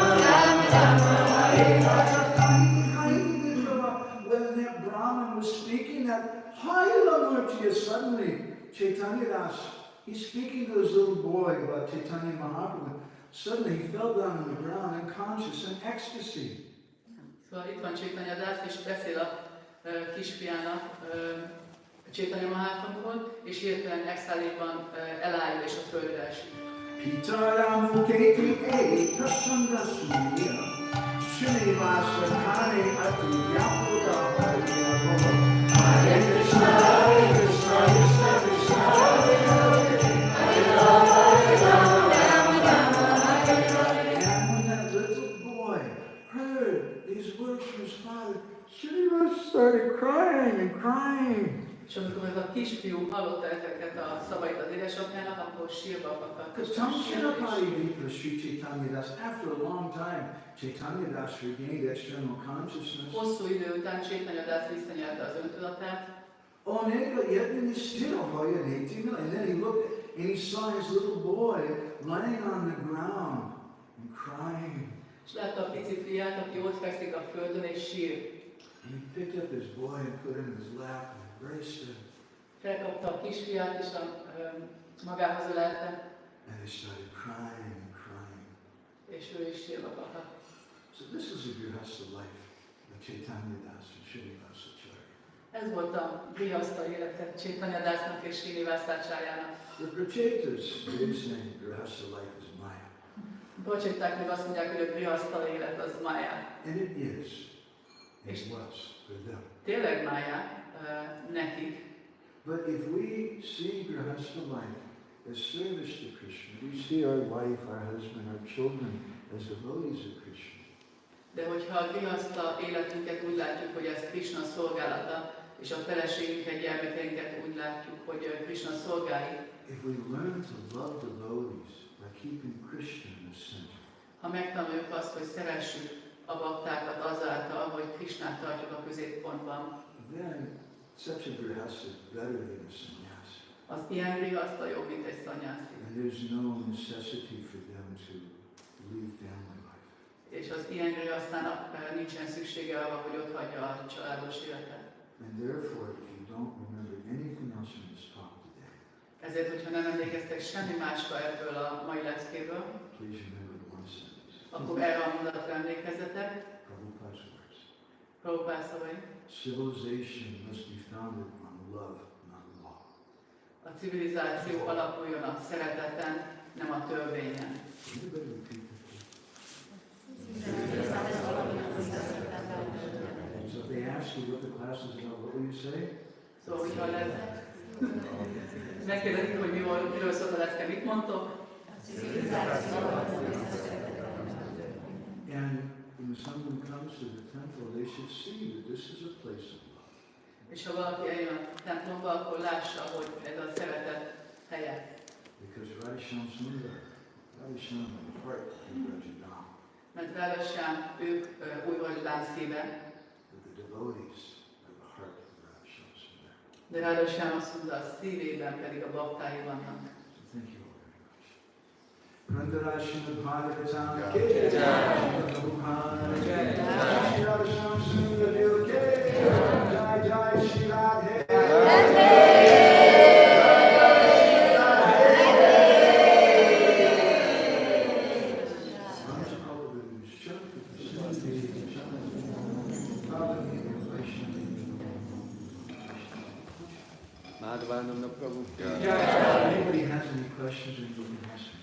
Rama, Hare Hare. When that Brahmin was speaking, that Hailamurtiya suddenly, Chaitanya Das, he's speaking to his little boy about Chaitanya Mahaprabhu. Suddenly he fell down on the ground unconscious in ecstasy. Szóval itt van Chaitanya Das, és beszél a kisfiának Chaitanya Mahaprabhuról, és hirtelen extáliban elájul és a földre esik. Pitaramu keti e prasanga suya, Srinivasa kare ati yapuda hariya. Hare Krishna, Hare Krishna, Krishna Krishna, Hare Hare, Hare Rama, Rama Rama, Hare Hare. And when that little boy heard these words from his father, Srinivasa started crying and crying. És amikor ez a kisfiú hallotta ezeket a szavait az édesapjának, akkor sírba akadt. After a long time, Chaitanya Das regained external consciousness. Hosszú idő után Chaitanya Das visszanyerte az öntudatát. And then he looked and he saw his little boy lying on the ground and crying. És látta a pici fiát, aki ott fekszik a földön és sír. And he picked up his boy and put him in his lap. Felkapta a kisfiát és magához ölelte. And they started crying and crying. És ő is sírva akadt. So this is a Grihastha life of Chaitanya Das and Srinivasa Acharya. Ez volt a Grihastha élete Chaitanya Dasnak és Srinivasacharjának. The pracetas, they say Grihastha life is Maya. Bocséták meg azt mondják, hogy a Grihastha élet az Maya. And it is. It was for them. Tényleg Maya nekik. But if we see Grihastha life as service to Krishna, we see our wife, our husband, our children as devotees of Krishna. De hogyha a Grihastha életünket úgy látjuk, hogy ez Krishna szolgálata, és a feleségünket, gyermekeinket úgy látjuk, hogy Krishna szolgái. If we learn to love devotees by keeping Krishna in the center. Ha megtanuljuk azt, hogy szeressük a baktákat azáltal, hogy Krishnát tartjuk a középpontban. Then such a grihastha is better than a sannyasi. Az ilyen grihastha jobb, mint egy szanyászi. And there's no necessity for them to leave family life. És az ilyen grihasztának nincsen szüksége arra, hogy ott hagyja a családos életet. And therefore, if you don't remember anything else in this talk today, ezért, hogyha nem emlékeztek semmi másra ebből a mai leckéből, please remember one sentence. Akkor erre a mondatra emlékezzetek. Prabhupada's words. Prabhupád szavai. Civilization must be founded on love, not law. A civilizáció alapuljon a szereteten, nem a törvényen. Everybody repeat that. So if they ask you what the class is about, what will you say? Szóval, hogyha megkérdezik, hogy miről szólt a lecke, mit mondtok? And when someone comes to the temple, they should see that this is a place of love. És ha valaki eljön a templomba, akkor lássa, hogy ez a szeretet helye. Because Radhisham Sundar, Radhisham is the heart of Vraja Dham. Mert Radhisham, ők új Vraja Dham szíve. But the devotees are the heart of Radhisham Sundar. De Radhisham Sundar szívében pedig a baktái vannak. Thank you all very much. Prandarashina Bhagavatam Ke Jai Radhisham Sundar Ke Jai Jai Shri Radhe Madhvanamna Prabhu. Anybody has any questions, or you can ask me.